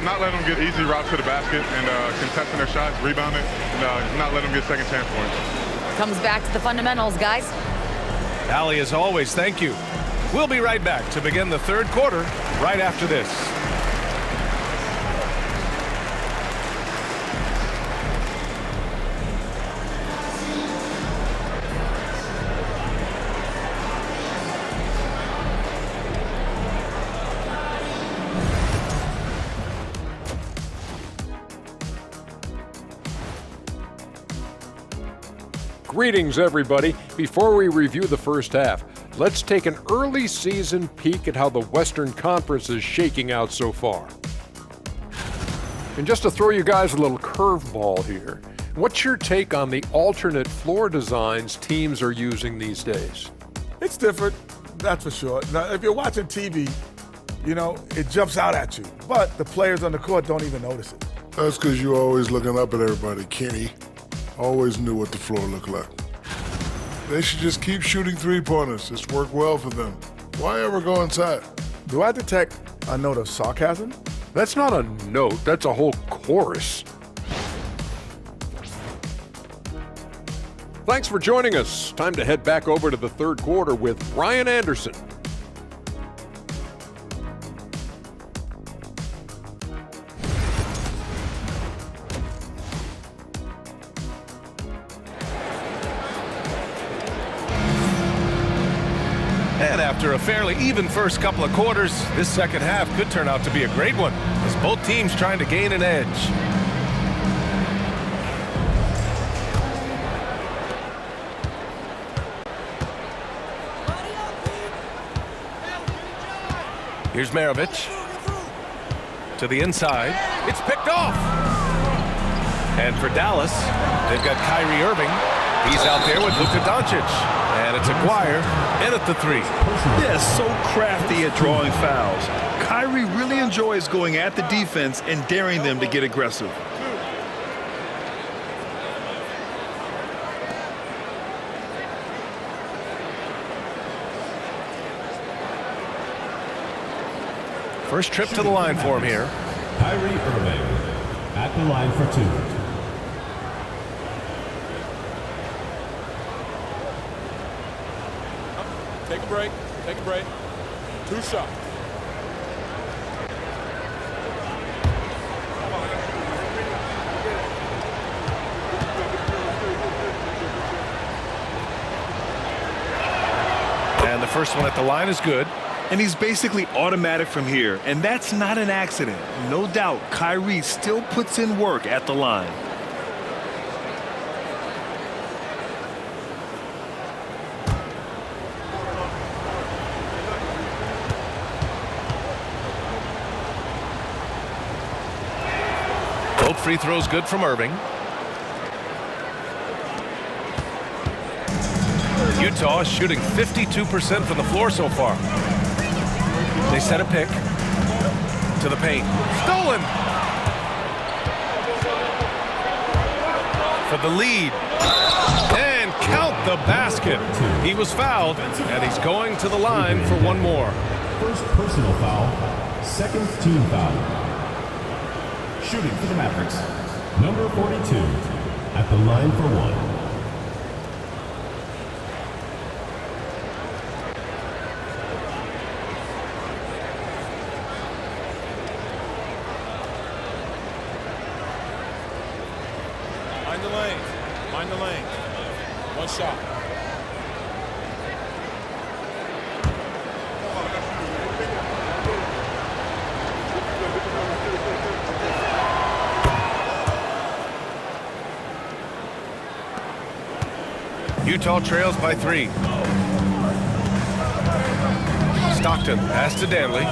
Not letting them get easy routes to the basket and contesting their shots, rebounding, and not letting them get second chance points. Comes back to the fundamentals, guys. Allie, as always, thank you. We'll be right back to begin the third quarter right after this. Greetings, everybody. Before we review the first half, let's take an early season peek at how the Western Conference is shaking out so far. And just to throw you guys a little curveball here, what's your take on the alternate floor designs teams are using these days? It's different, that's for sure. Now, if you're watching TV, you know, it jumps out at you. But the players on the court don't even notice it. That's because you're always looking up at everybody, Kenny. Always knew what the floor looked like. They should just keep shooting three-pointers. It's worked well for them. Why ever go inside? Do I detect a note of sarcasm? That's not a note, that's a whole chorus. Thanks for joining us. Time to head back over to the third quarter with Ryan Anderson. And after a fairly even first couple of quarters, this second half could turn out to be a great one as both teams trying to gain an edge. Here's Maravich to the inside. It's picked off. And for Dallas, they've got Kyrie Irving. He's out there with Luka Doncic. And it's Aguirre in at the 3. Yeah, so crafty at drawing fouls. Kyrie really enjoys going at the defense and daring them to get aggressive. First trip to the line for him here. Kyrie Irving at the line for 2. Take a break. Take a break. 2 shots. And the first one at the line is good. And he's basically automatic from here, and that's not an accident. No doubt, Kyrie still puts in work at the line. Both free throws good from Irving. Utah is shooting 52% from the floor so far. They set a pick to the paint. Stolen! For the lead. And count the basket. He was fouled, and he's going to the line for one more. First personal foul, second team foul. Shooting for the Mavericks, number 42, at the line for 1. Find the lane. Mind the lane. One shot. Utah trails by 3. Stockton pass to Danley.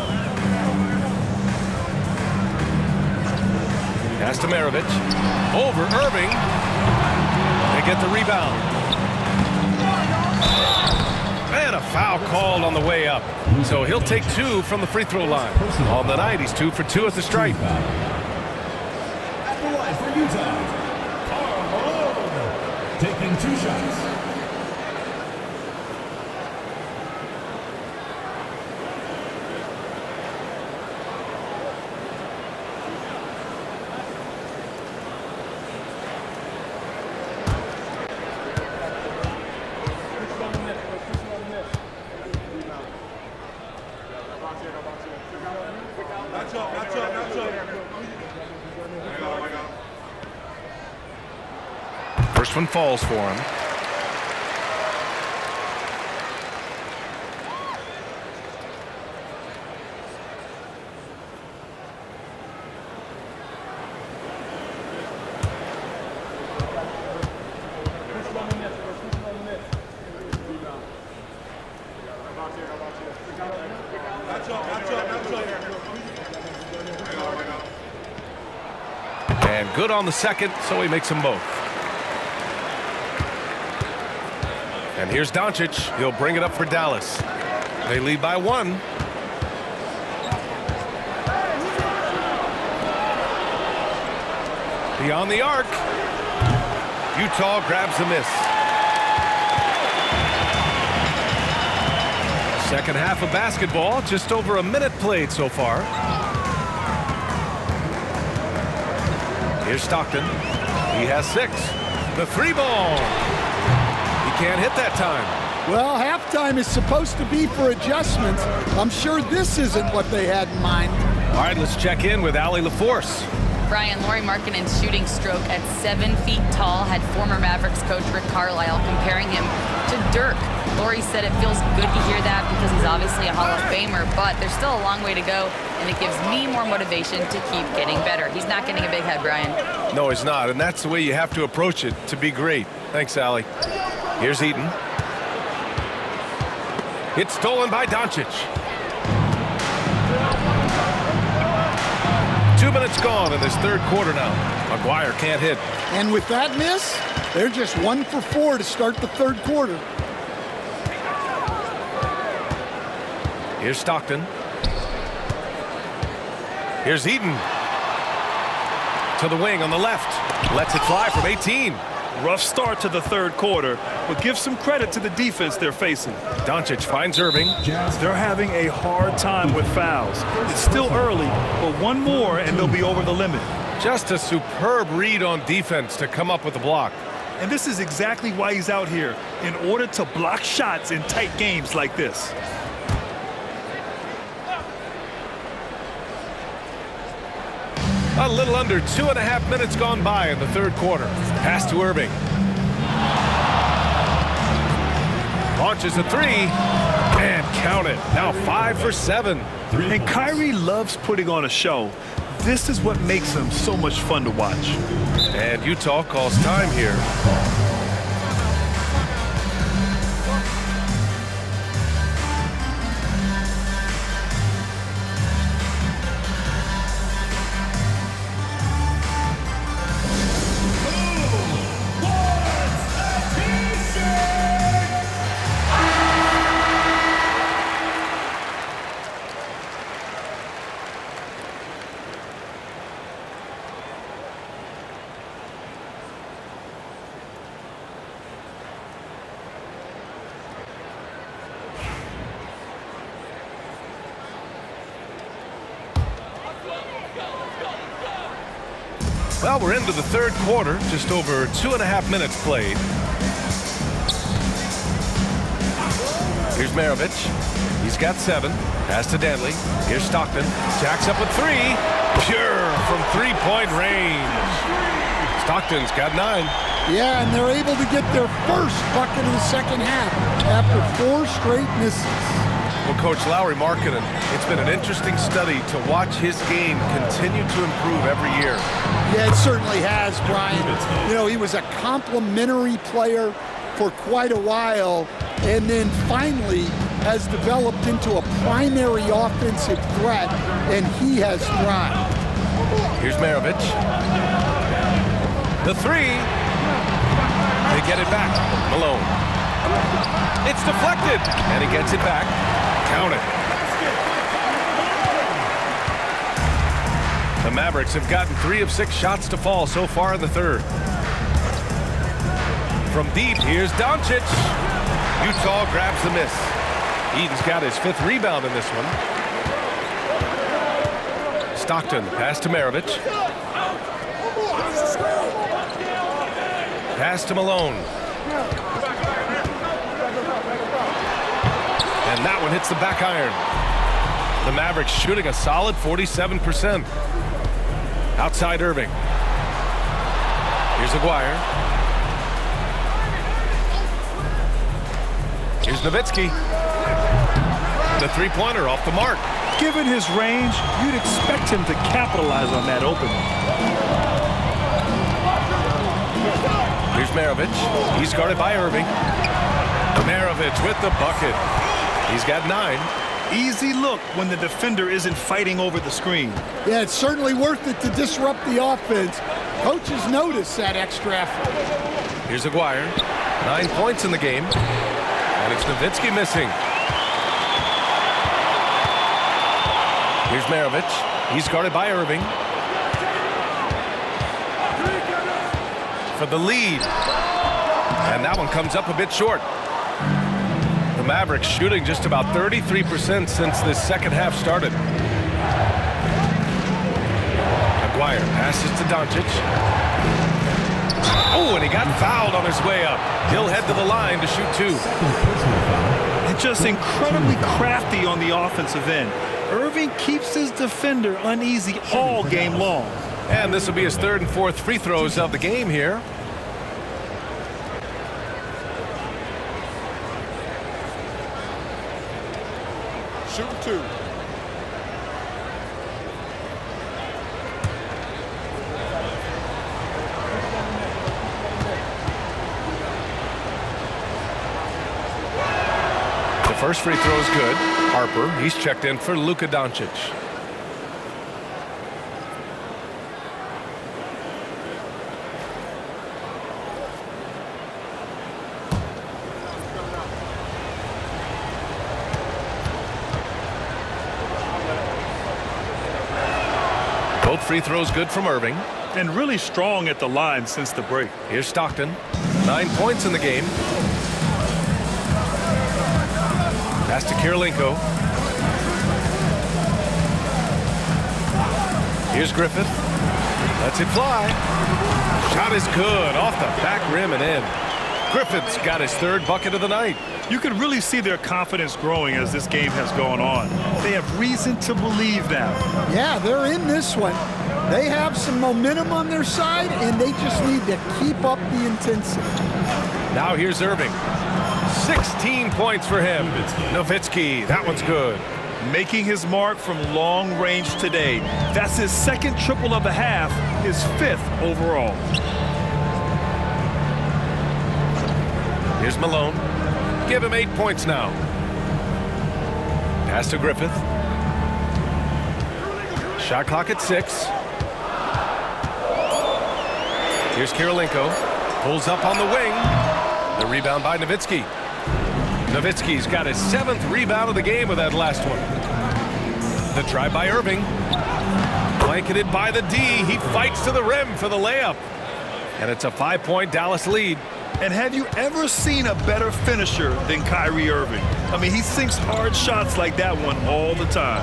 Pass to Maravich. Over Irving. They get the rebound. And a foul called on the way up. So he'll take 2 from the free throw line. On the night, he's 2 for 2 at the stripe. At the line for Utah, Carl taking 2 shots. First one falls for him. And good on the second, so he makes them both. And here's Doncic. He'll bring it up for Dallas. They lead by 1. Beyond the arc. Utah grabs the miss. Second half of basketball. Just over a minute played so far. Here's Stockton. He has 6. The 3-ball. Can't hit that time. Well, halftime is supposed to be for adjustments. I'm sure this isn't what they had in mind. All right, let's check in with Allie LaForce. Brian, Lauri Markkanen's shooting stroke at 7 feet tall had former Mavericks coach Rick Carlisle comparing him to Dirk. Lauri said it feels good to hear that because he's obviously a Hall of Famer, but there's still a long way to go, and it gives me more motivation to keep getting better. He's not getting a big head, Brian. No, he's not, and that's the way you have to approach it to be great. Thanks, Allie. Here's Eaton. It's stolen by Doncic. 2 minutes gone in this third quarter now. Maguire can't hit. And with that miss, they're just 1 for 4 to start the third quarter. Here's Stockton. Here's Eaton. To the wing on the left. Lets it fly from 18. Rough start to the third quarter, but give some credit to the defense they're facing. Doncic finds Irving. They're having a hard time with fouls. It's still early, but 1 more and they'll be over the limit. Just a superb read on defense to come up with the block. And this is exactly why he's out here, in order to block shots in tight games like this. A little under 2.5 minutes gone by in the third quarter. Pass to Irving. Launches a 3. And count it. Now 5 for 7. And Kyrie loves putting on a show. This is what makes him so much fun to watch. And Utah calls time here. Well, we're into the third quarter, just over 2.5 minutes played. Here's Maravich. He's got 7. Pass to Danley. Here's Stockton. Jacks up with 3. Pure from 3-point range. Stockton's got 9. Yeah, and they're able to get their first bucket of the second half after 4 straight misses. Well, Coach Lowry Markkinen, it's been an interesting study to watch his game continue to improve every year. Yeah, it certainly has, Brian. You know, he was a complimentary player for quite a while, and then finally has developed into a primary offensive threat, and he has thrived. Here's Maravich. The 3. They get it back. Malone. It's deflected, and he gets it back. Count it. The Mavericks have gotten 3 of 6 shots to fall so far in the third. From deep, here's Doncic. Utah grabs the miss. Eden's got his 5th rebound in this one. Stockton, pass to Maravich. Pass to Malone. And that one hits the back iron. The Mavericks shooting a solid 47%. Outside Irving. Here's Aguirre. Here's Nowitzki. The 3-pointer off the mark. Given his range, you'd expect him to capitalize on that opening. Here's Maravich. He's guarded by Irving. Maravich with the bucket. He's got 9. Easy look when the defender isn't fighting over the screen. Yeah, it's certainly worth it to disrupt the offense. Coaches notice that extra effort. Here's Aguirre. 9 points in the game. And it's Nowitzki missing. Here's Maravich. He's guarded by Irving. For the lead. And that one comes up a bit short. The Mavericks shooting just about 33% since this second half started. Aguirre passes to Doncic. Oh, and he got fouled on his way up. He'll head to the line to shoot 2. And just incredibly crafty on the offensive end. Irving keeps his defender uneasy all game long. And this will be his 3rd and 4th free throws of the game here. Shoot 2. The first free throw is good. Harper, he's checked in for Luka Doncic. Both free throws good from Irving. And really strong at the line since the break. Here's Stockton. 9 points in the game. Pass to Kirilenko. Here's Griffith. Lets it fly. Shot is good. Off the back rim and in. Griffith's got his 3rd bucket of the night. You can really see their confidence growing as this game has gone on. They have reason to believe now. Yeah, they're in this one. They have some momentum on their side, and they just need to keep up the intensity. Now here's Irving. 16 points for him. Nowitzki, that one's good. Making his mark from long range today. That's his 2nd triple of the half, his 5th overall. Here's Malone. Give him 8 points now. Pass to Griffith. Shot clock at 6. Here's Kirilenko. Pulls up on the wing. The rebound by Nowitzki. Nowitzki's got his 7th rebound of the game with that last one. The try by Irving. Blanketed by the D. He fights to the rim for the layup. And it's a 5-point Dallas lead. And have you ever seen a better finisher than Kyrie Irving? I mean, he sinks hard shots like that one all the time.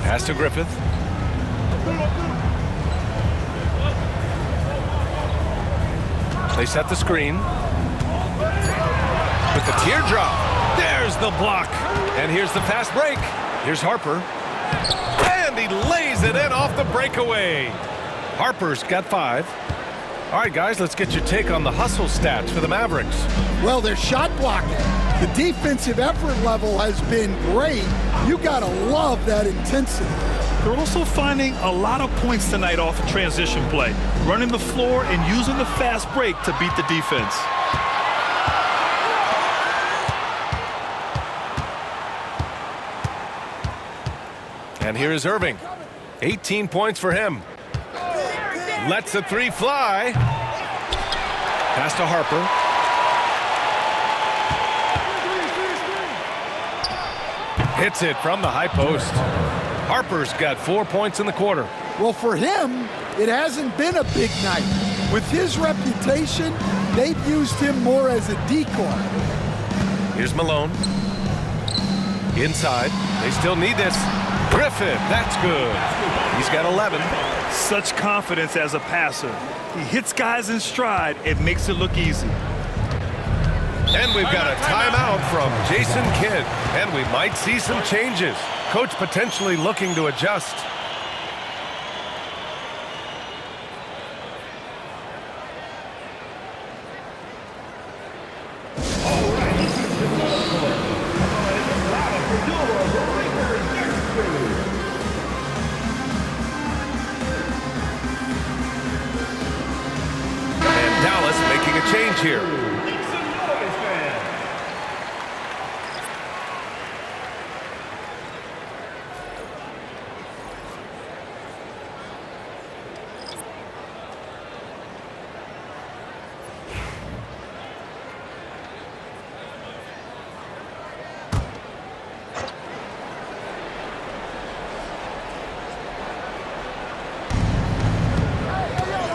Pass to Griffith. They set the screen. With the teardrop. There's the block. And here's the fast break. Here's Harper. And he lays it in off the breakaway. Harper's got 5. All right, guys, let's get your take on the hustle stats for the Mavericks. Well, they're shot blocking. The defensive effort level has been great. You got to love that intensity. They're also finding a lot of points tonight off of transition play, running the floor and using the fast break to beat the defense. And here is Irving. 18 points for him. Lets the 3 fly. Pass to Harper. Hits it from the high post. Harper's got 4 points in the quarter. Well, for him, it hasn't been a big night. With his reputation, they've used him more as a decoy. Here's Malone. Inside. They still need this. Griffin, that's good. He's got 11. Such confidence as a passer. He hits guys in stride. It makes it look easy. And we've got a timeout from Jason Kidd. And we might see some changes. Coach potentially looking to adjust. And Dallas making a change here.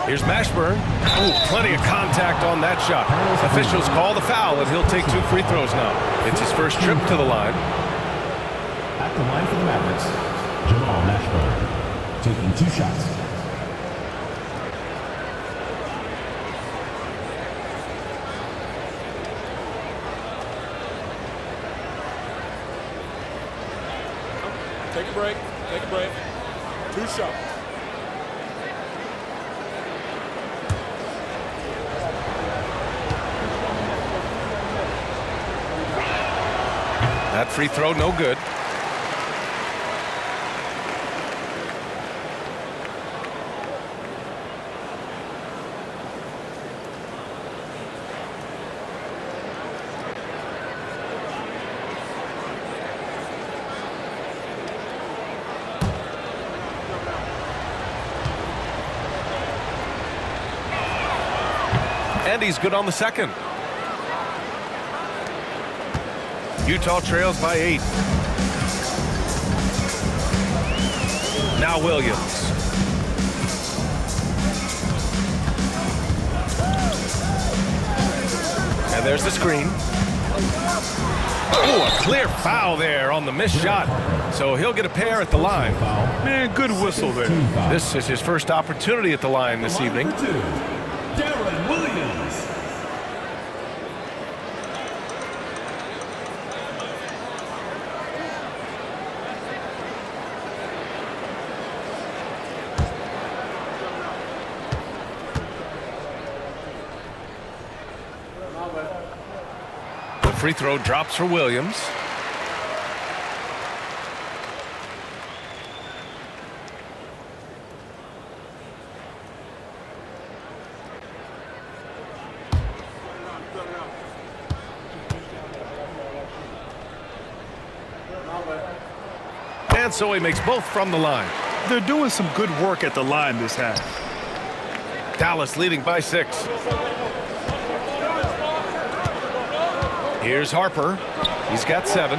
Here's Mashburn. Ooh, plenty of contact on that shot. Officials call the foul, and he'll take 2 free throws now. It's his first trip to the line. At the line for the Mavericks, Jamal Mashburn, taking 2 shots. Take a break. Take a break. 2 shots. That free throw, no good. And he's good on the second. Utah trails by 8. Now Williams. And there's the screen. Oh, a clear foul there on the missed shot. So he'll get a pair at the line. Man, good whistle there. This is his first opportunity at the line this evening. Darren Williams. The free throw drops for Williams. And so he makes both from the line. They're doing some good work at the line this half. Dallas leading by 6. Here's Harper. He's got 7.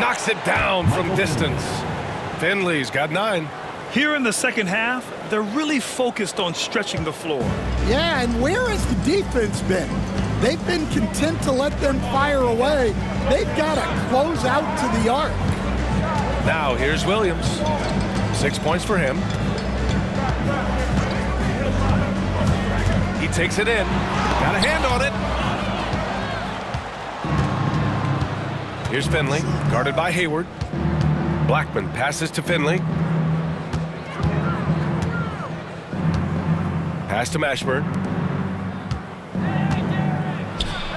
Knocks it down from distance. Finley's got 9. Here in the second half, they're really focused on stretching the floor. Yeah, and where has the defense been? They've been content to let them fire away. They've got to close out to the arc. Now here's Williams. 6 points for him. He takes it in. Got a hand on it. Here's Finley, guarded by Hayward. Blackman passes to Finley. Pass to Mashburn.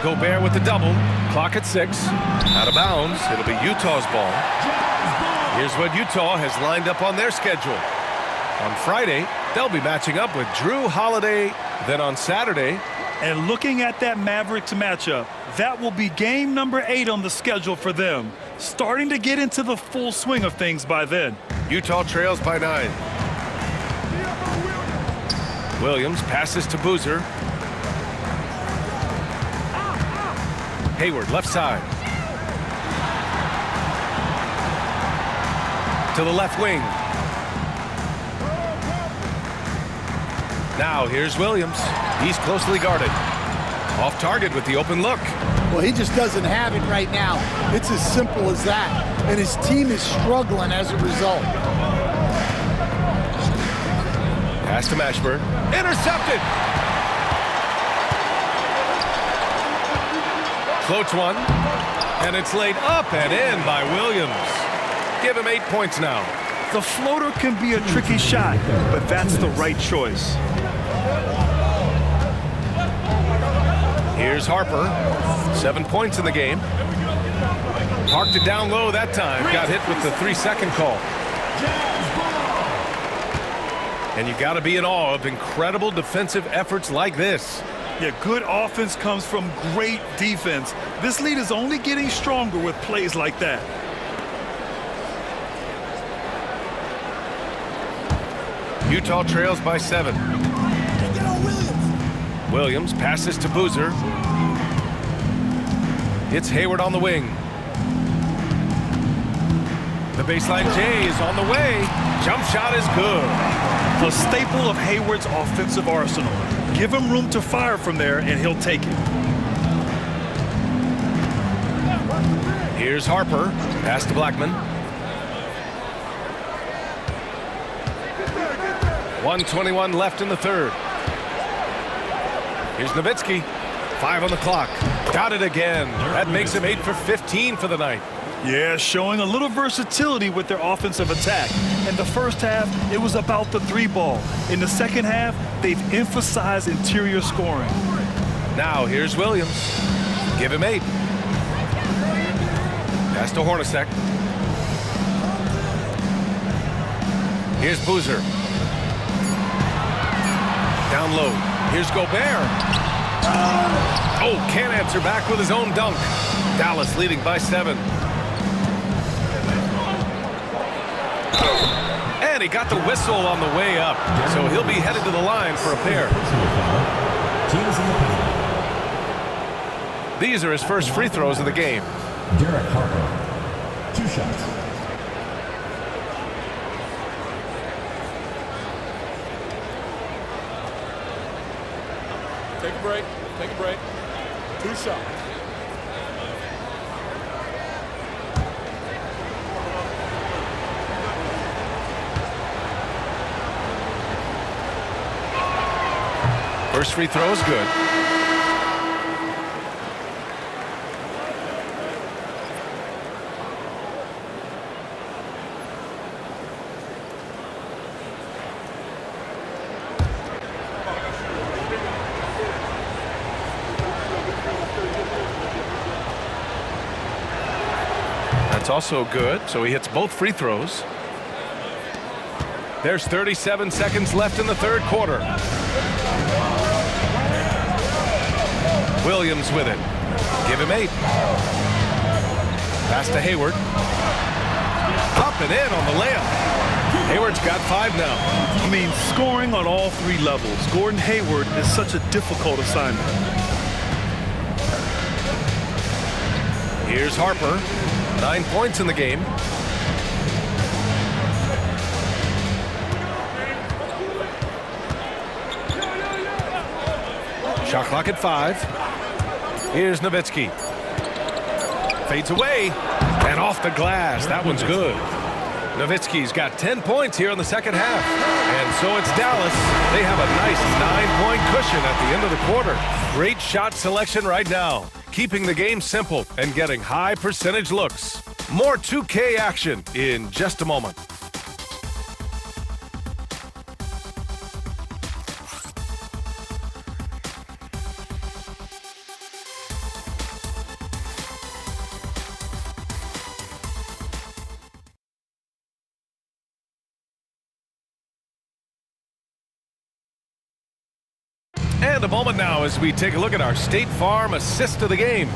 Gobert with the double. Clock at 6. Out of bounds. It'll be Utah's ball. Here's what Utah has lined up on their schedule. On Friday, they'll be matching up with Drew Holiday. Then on Saturday. And looking at that Mavericks matchup, that will be game number 8 on the schedule for them. Starting to get into the full swing of things by then. Utah trails by 9. Williams passes to Boozer. Hayward, left side. To the left wing. Now here's Williams. He's closely guarded. Off target with the open look. Well, he just doesn't have it right now. It's as simple as that. And his team is struggling as a result. Pass to Mashburn. Intercepted. Floats one. And it's laid up and in by Williams. Give him 8 points now. The floater can be a tricky shot, but that's the right choice. Here's Harper. 7 points in the game. Parked it down low that time. Got hit with the 3-second call. And you got to be in awe of incredible defensive efforts like this. Yeah, good offense comes from great defense. This lead is only getting stronger with plays like that. Utah trails by 7. Williams passes to Boozer. It's Hayward on the wing. The baseline J is on the way. Jump shot is good. A staple of Hayward's offensive arsenal. Give him room to fire from there, and he'll take it. Here's Harper. Pass to Blackman. 1:21 left in the third. Here's Nowitzki. 5 on the clock. Got it again. That makes him 8 for 15 for the night. Yeah, showing a little versatility with their offensive attack. In the first half, it was about the 3-ball. In the second half, they've emphasized interior scoring. Now here's Williams. Give him 8. Pass to Hornacek. Here's Boozer. Down low. Here's Gobert. Oh, can't answer back with his own dunk. Dallas leading by 7. And he got the whistle on the way up. So he'll be headed to the line for a pair. These are his first free throws of the game. Derek Harper, 2 shots. Take a break. Take a break. 2 shots. First free throw is good. That's also good, so he hits both free throws. There's 37 seconds left in the third quarter. Williams with it. Give him 8. Pass to Hayward. Up and in on the layup. Hayward's got 5 now. I mean, scoring on all 3 levels. Gordon Hayward is such a difficult assignment. Here's Harper. 9 points in the game. Shot clock at 5. Here's Nowitzki. Fades away. And off the glass. That one's good. Nowitzki's got 10 points here in the second half. And so it's Dallas. They have a nice 9-point cushion at the end of the quarter. Great shot selection right now. Keeping the game simple and getting high percentage looks. More 2K action in just a moment. And a moment now as we take a look at our State Farm assist of the game.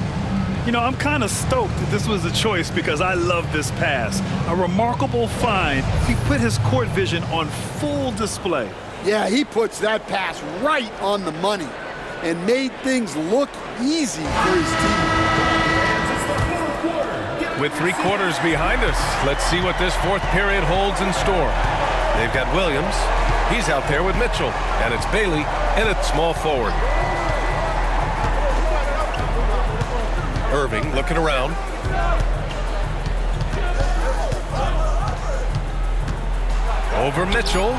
You know, I'm kind of stoked that this was a choice because I love this pass. A remarkable find. He put his court vision on full display. Yeah, he puts that pass right on the money and made things look easy for his team. With 3 quarters behind us, let's see what this fourth period holds in store. They've got Williams. He's out there with Mitchell. And it's Bailey in at small forward. Irving looking around. Over Mitchell.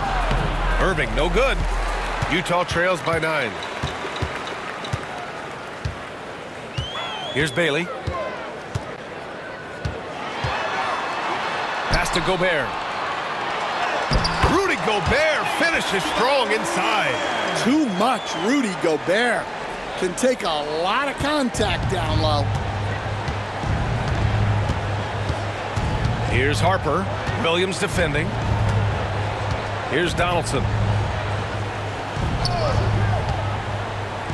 Irving, no good. Utah trails by 9. Here's Bailey. Pass to Gobert. Rudy Gobert finishes strong inside. Too much Rudy Gobert. Can take a lot of contact down low. Here's Harper. Williams defending. Here's Donaldson.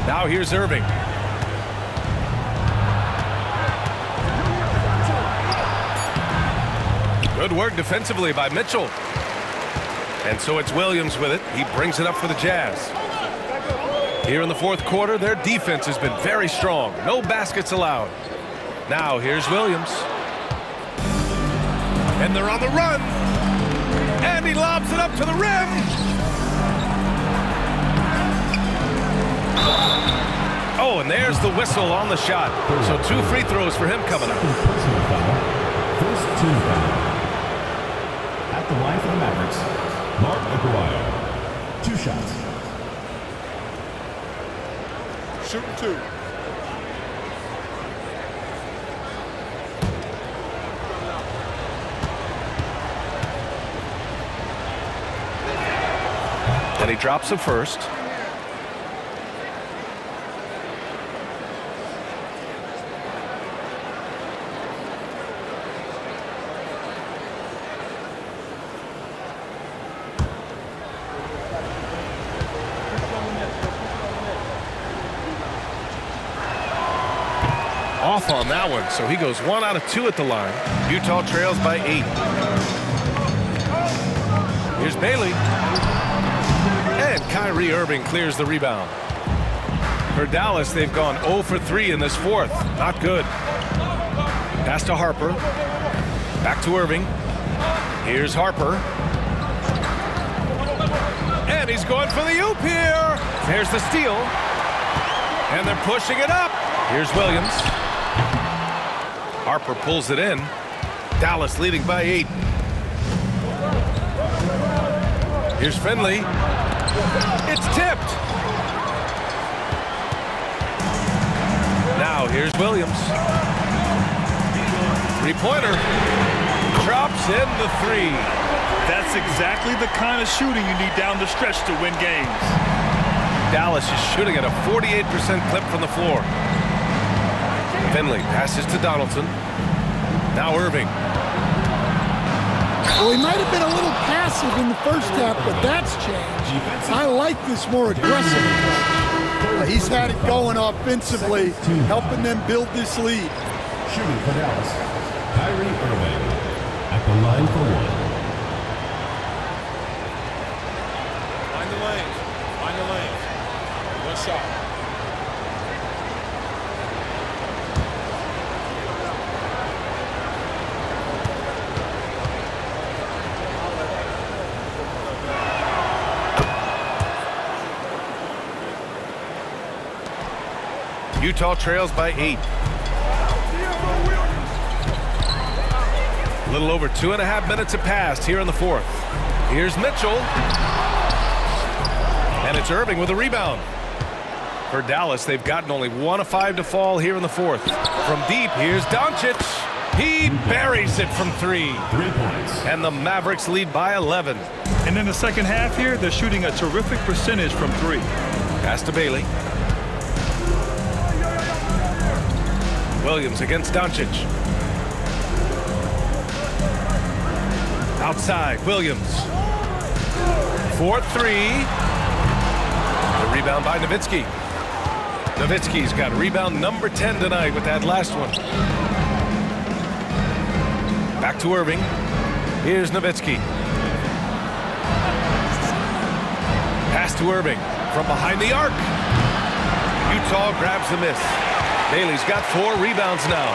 Now here's Irving. Good work defensively by Mitchell. And so it's Williams with it. He brings it up for the Jazz. Here in the fourth quarter, their defense has been very strong. No baskets allowed. Now here's Williams. And they're on the run. And he lobs it up to the rim. Oh, and there's the whistle on the shot. So 2 free throws for him coming up. First team foul. At the line for the Mavericks, Mark Aguirre. 2 shots. Shooting 2. And he drops the first. Off on that one, so he goes 1 out of 2 at the line. Utah trails by 8. Here's Bailey. And Kyrie Irving clears the rebound. For Dallas, they've gone 0 for 3 in this fourth. Not good. Pass to Harper. Back to Irving. Here's Harper. And he's going for the oop here. There's the steal. And they're pushing it up. Here's Williams. Harper pulls it in. Dallas leading by 8. Here's Finley. It's tipped. Now here's Williams. 3-pointer. Drops in the 3. That's exactly the kind of shooting you need down the stretch to win games. Dallas is shooting at a 48% clip from the floor. Finley passes to Donaldson. Now Irving. Well, he might have been a little passive in the first half, but that's changed. I like this more aggressive approach. He's had it going offensively, helping them build this lead. Shooting for Dallas, Kyrie Irving. At the line for 1. Find the lanes. Find the lanes. 1 shot. Utah trails by 8. A little over 2.5 minutes have passed here in the fourth. Here's Mitchell. And it's Irving with a rebound. For Dallas, they've gotten only 1 of 5 to fall here in the fourth. From deep, here's Doncic. He buries it from 3. 3 points. And the Mavericks lead by 11. And in the second half here, they're shooting a terrific percentage from 3. Pass to Bailey. Williams against Doncic. Outside, Williams. 4-3. The rebound by Nowitzki. Nowitzki's got rebound number 10 tonight with that last one. Back to Irving. Here's Nowitzki. Pass to Irving from behind the arc. Utah grabs the miss. Bailey's got 4 rebounds now.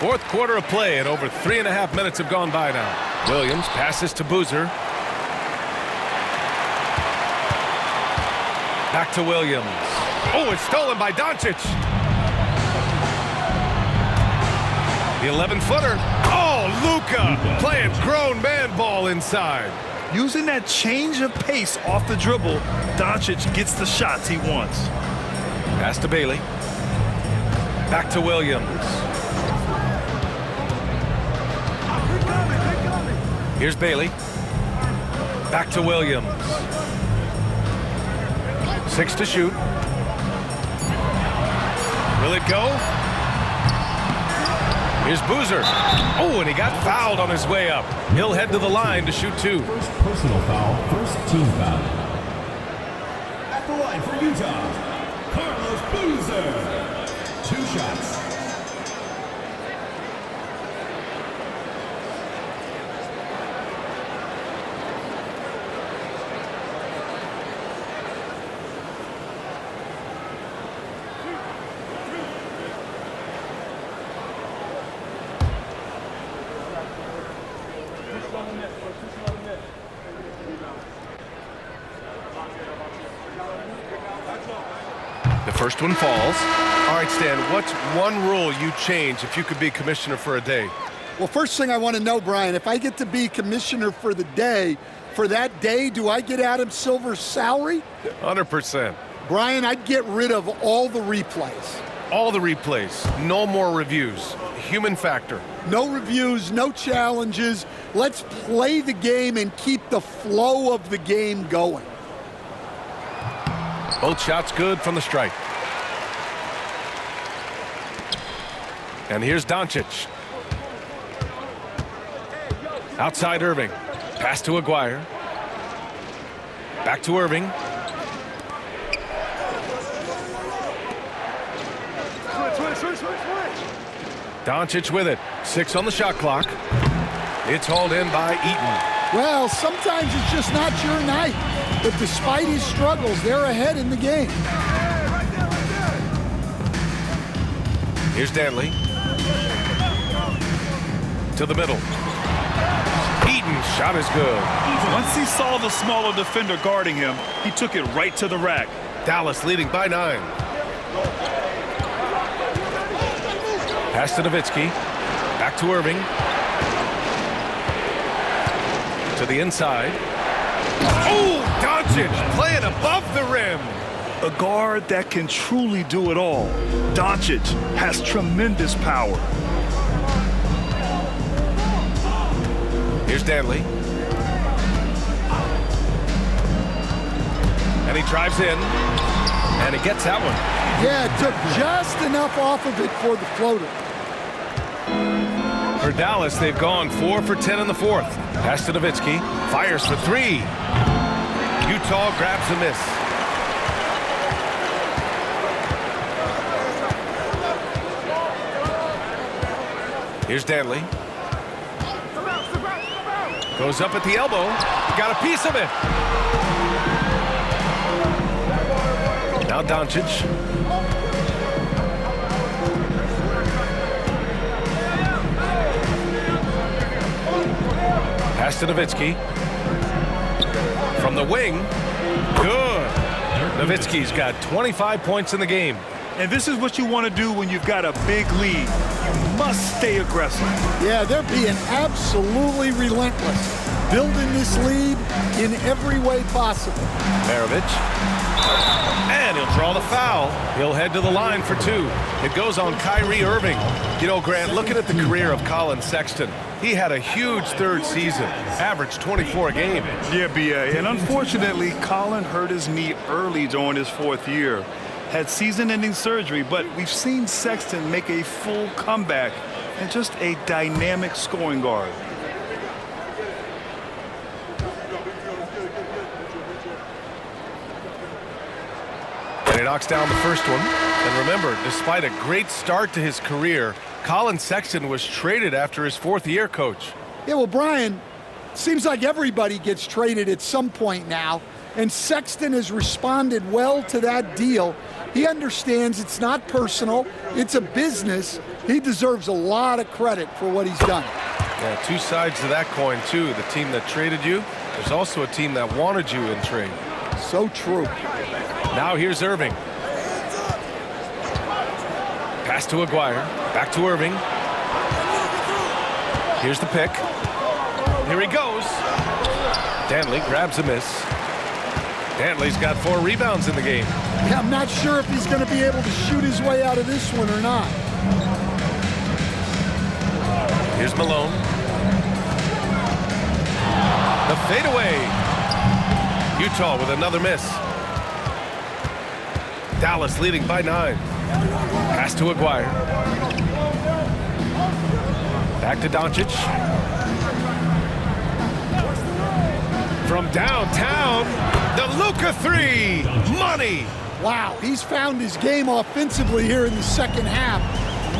Fourth quarter of play, and over 3.5 minutes have gone by now. Williams passes to Boozer. Back to Williams. Oh, it's stolen by Doncic. The 11-footer. Oh, Luka playing grown man ball inside. Using that change of pace off the dribble, Doncic gets the shots he wants. Pass to Bailey. Back to Williams. Here's Bailey. Back to Williams. 6 to shoot. Will it go? Here's Boozer. Oh, and he got fouled on his way up. He'll head to the line to shoot 2. First personal foul, first team foul. At the line for Utah, Carlos Boozer. 2 shots. The first one falls. All right, Stan, what's one rule you change if you could be commissioner for a day? Well, first thing I want to know, Brian, if I get to be commissioner for the day, for that day, do I get Adam Silver's salary? 100%. Brian, I'd get rid of all the replays. All the replays. No more reviews. Human factor. No reviews, no challenges. Let's play the game and keep the flow of the game going. Both shots good from the strike. And here's Doncic. Outside Irving. Pass to Aguirre. Back to Irving. Doncic with it. 6 on the shot clock. It's hauled in by Eaton. Well, sometimes it's just not your night. But despite his struggles, they're ahead in the game. Here's Danley. To the middle. Eaton's shot is good. Once he saw the smaller defender guarding him, he took it right to the rack. Dallas leading by 9. Pass to Nowitzki. Back to Irving. To the inside. Oh, Doncic playing above the rim. A guard that can truly do it all. Doncic has tremendous power. Here's Danley. And he drives in. And he gets that one. Yeah, it took just enough off of it for the floater. For Dallas, they've gone 4 for 10 in the fourth. Pass to Nowitzki. Fires for 3. Utah grabs a miss. Here's Danley. Goes up at the elbow. Got a piece of it. Now Doncic. Pass to Nowitzki. From the wing. Good. Nowitzki's got 25 points in the game. And this is what you want to do when you've got a big lead. You must stay aggressive. Yeah, they're being absolutely relentless. Building this lead in every way possible. Maravich. And he'll draw the foul. He'll head to the line for 2. It goes on Kyrie Irving. You know, Grant, looking at the career of Colin Sexton, he had a huge third season, averaged 24 a game. Yeah, B.A. And unfortunately, Colin hurt his knee early during his 4th year. Had season-ending surgery, but we've seen Sexton make a full comeback and just a dynamic scoring guard. He knocks down the first one. And remember, despite a great start to his career, Colin Sexton was traded after his 4th year, Coach. Yeah, well, Brian, seems like everybody gets traded at some point now, and Sexton has responded well to that deal. He understands it's not personal, it's a business. He deserves a lot of credit for what he's done. Yeah, two sides to that coin, too. The team that traded you, there's also a team that wanted you in trade. So true. Now here's Irving. Pass to Aguirre. Back to Irving. Here's the pick. Here he goes. Dantley grabs a miss. Dantley's got 4 rebounds in the game. Yeah, I'm not sure if he's going to be able to shoot his way out of this one or not. Here's Malone. The fadeaway. Utah with another miss. Dallas leading by 9. Pass to Aguirre. Back to Doncic. From downtown, the Luka 3. Money. Wow, he's found his game offensively here in the second half.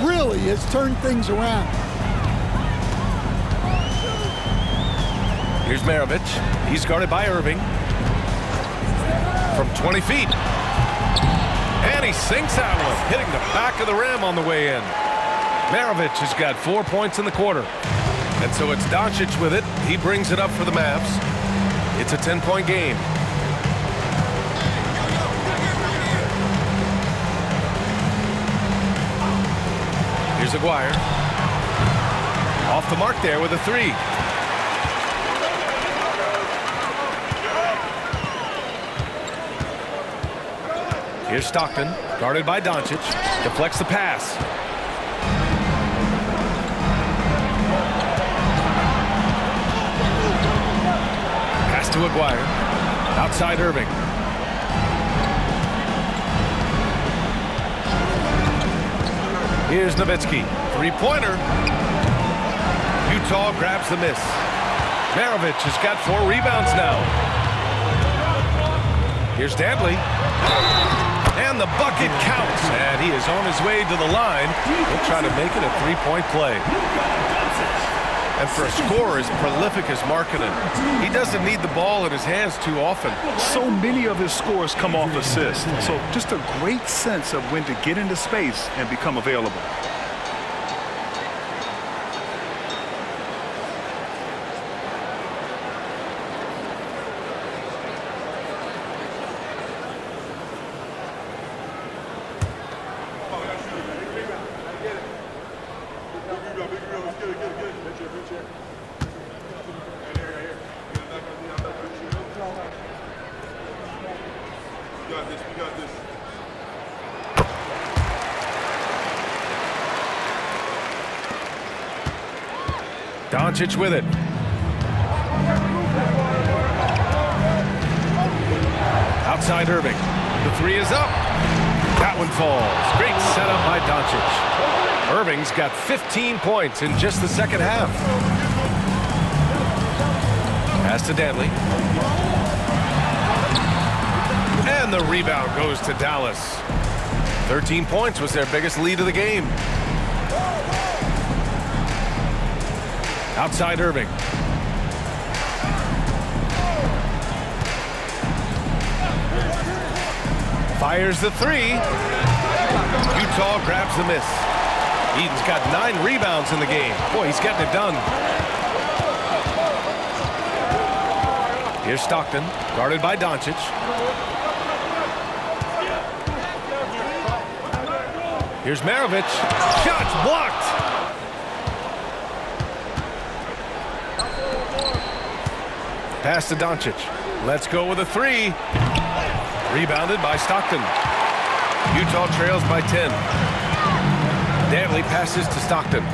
Really has turned things around. Here's Maravich. He's guarded by Irving. From 20 feet. And he sinks that one, hitting the back of the rim on the way in. Maravich has got 4 points in the quarter. And so it's Doncic with it. He brings it up for the Mavs. It's a 10-point game. Here's Aguirre. Off the mark there with a 3. Here's Stockton, guarded by Doncic. Deflects the pass. Pass to Aguirre. Outside Irving. Here's Nowitzki. 3-pointer. Utah grabs the miss. Maravich has got 4 rebounds now. Here's Dantley. And the bucket counts. And he is on his way to the line. He'll try to make it a 3-point play. And for a scorer as prolific as Markkanen, he doesn't need the ball in his hands too often. So many of his scores come off assists. So just a great sense of when to get into space and become available. Doncic with it. Outside Irving. The 3 is up. That one falls. Great setup by Doncic. Irving's got 15 points in just the second half. Pass to Dantley. And the rebound goes to Dallas. 13 points was their biggest lead of the game. Outside Irving. Fires the 3. Utah grabs the miss. Eden's got 9 rebounds in the game. Boy, he's getting it done. Here's Stockton, guarded by Doncic. Here's Maravich. Shots blocked. Pass to Doncic. Let's go with a 3. Rebounded by Stockton. Utah trails by 10. Dantley passes to Stockton.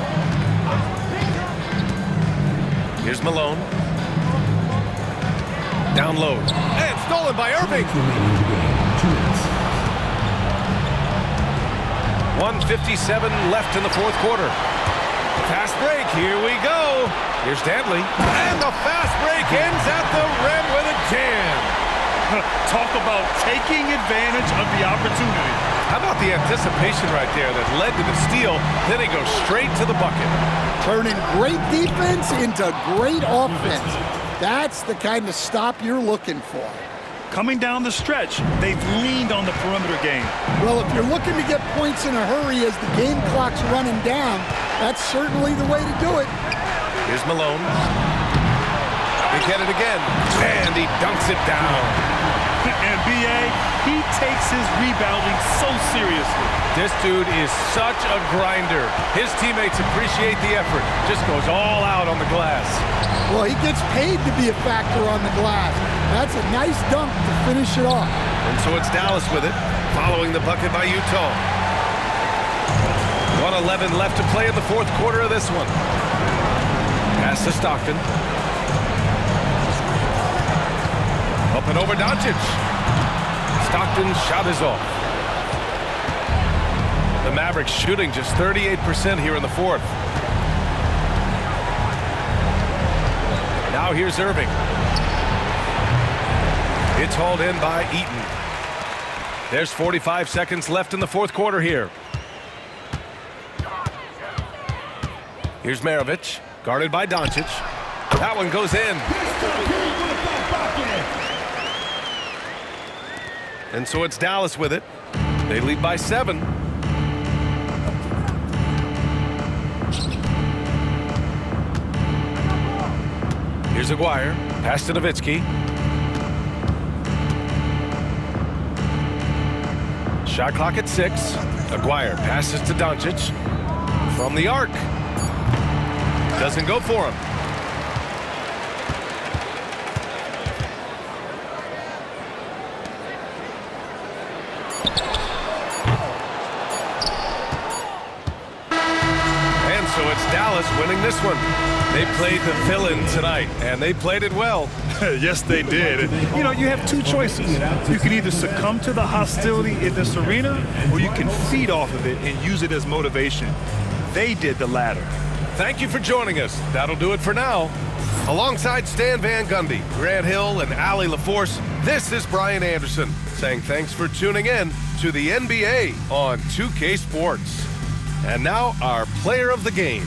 Here's Malone. Down low. And stolen by Irving. 1:57 left in the fourth quarter. Fast break. Here we go. Here's Dantley. And the fast break ends at the rim with a jam. Talk about taking advantage of the opportunity. How about the anticipation right there that led to the steal? Then he goes straight to the bucket. Turning great defense into great offense. That's the kind of stop you're looking for. Coming down the stretch, they've leaned on the perimeter game. Well, if you're looking to get points in a hurry as the game clock's running down, that's certainly the way to do it. Here's Malone. They get it again, and he dunks it down. And B.A., he takes his rebounding so seriously. This dude is such a grinder. His teammates appreciate the effort. Just goes all out on the glass. Well, he gets paid to be a factor on the glass. That's a nice dunk to finish it off. And so it's Dallas with it, following the bucket by Utah. 1:11 left to play in the fourth quarter of this one. Pass to Stockton. Up and over Doncic. Stockton's shot is off. The Mavericks shooting just 38% here in the fourth. Now here's Irving. It's hauled in by Eaton. There's 45 seconds left in the fourth quarter here. Here's Maravich, guarded by Doncic. That one goes in. And so it's Dallas with it. They lead by 7. Here's Aguirre. Pass to Nowitzki. Shot clock at 6. Aguirre passes to Doncic. From the arc. Doesn't go for him. So it's Dallas winning this one. They played the villain tonight, and they played it well. Yes, they did. You know, you have two choices. You can either succumb to the hostility in this arena, or you can feed off of it and use it as motivation. They did the latter. Thank you for joining us. That'll do it for now. Alongside Stan Van Gundy, Grant Hill, and Allie LaForce, this is Brian Anderson saying thanks for tuning in to the NBA on 2K Sports. And now our player of the game.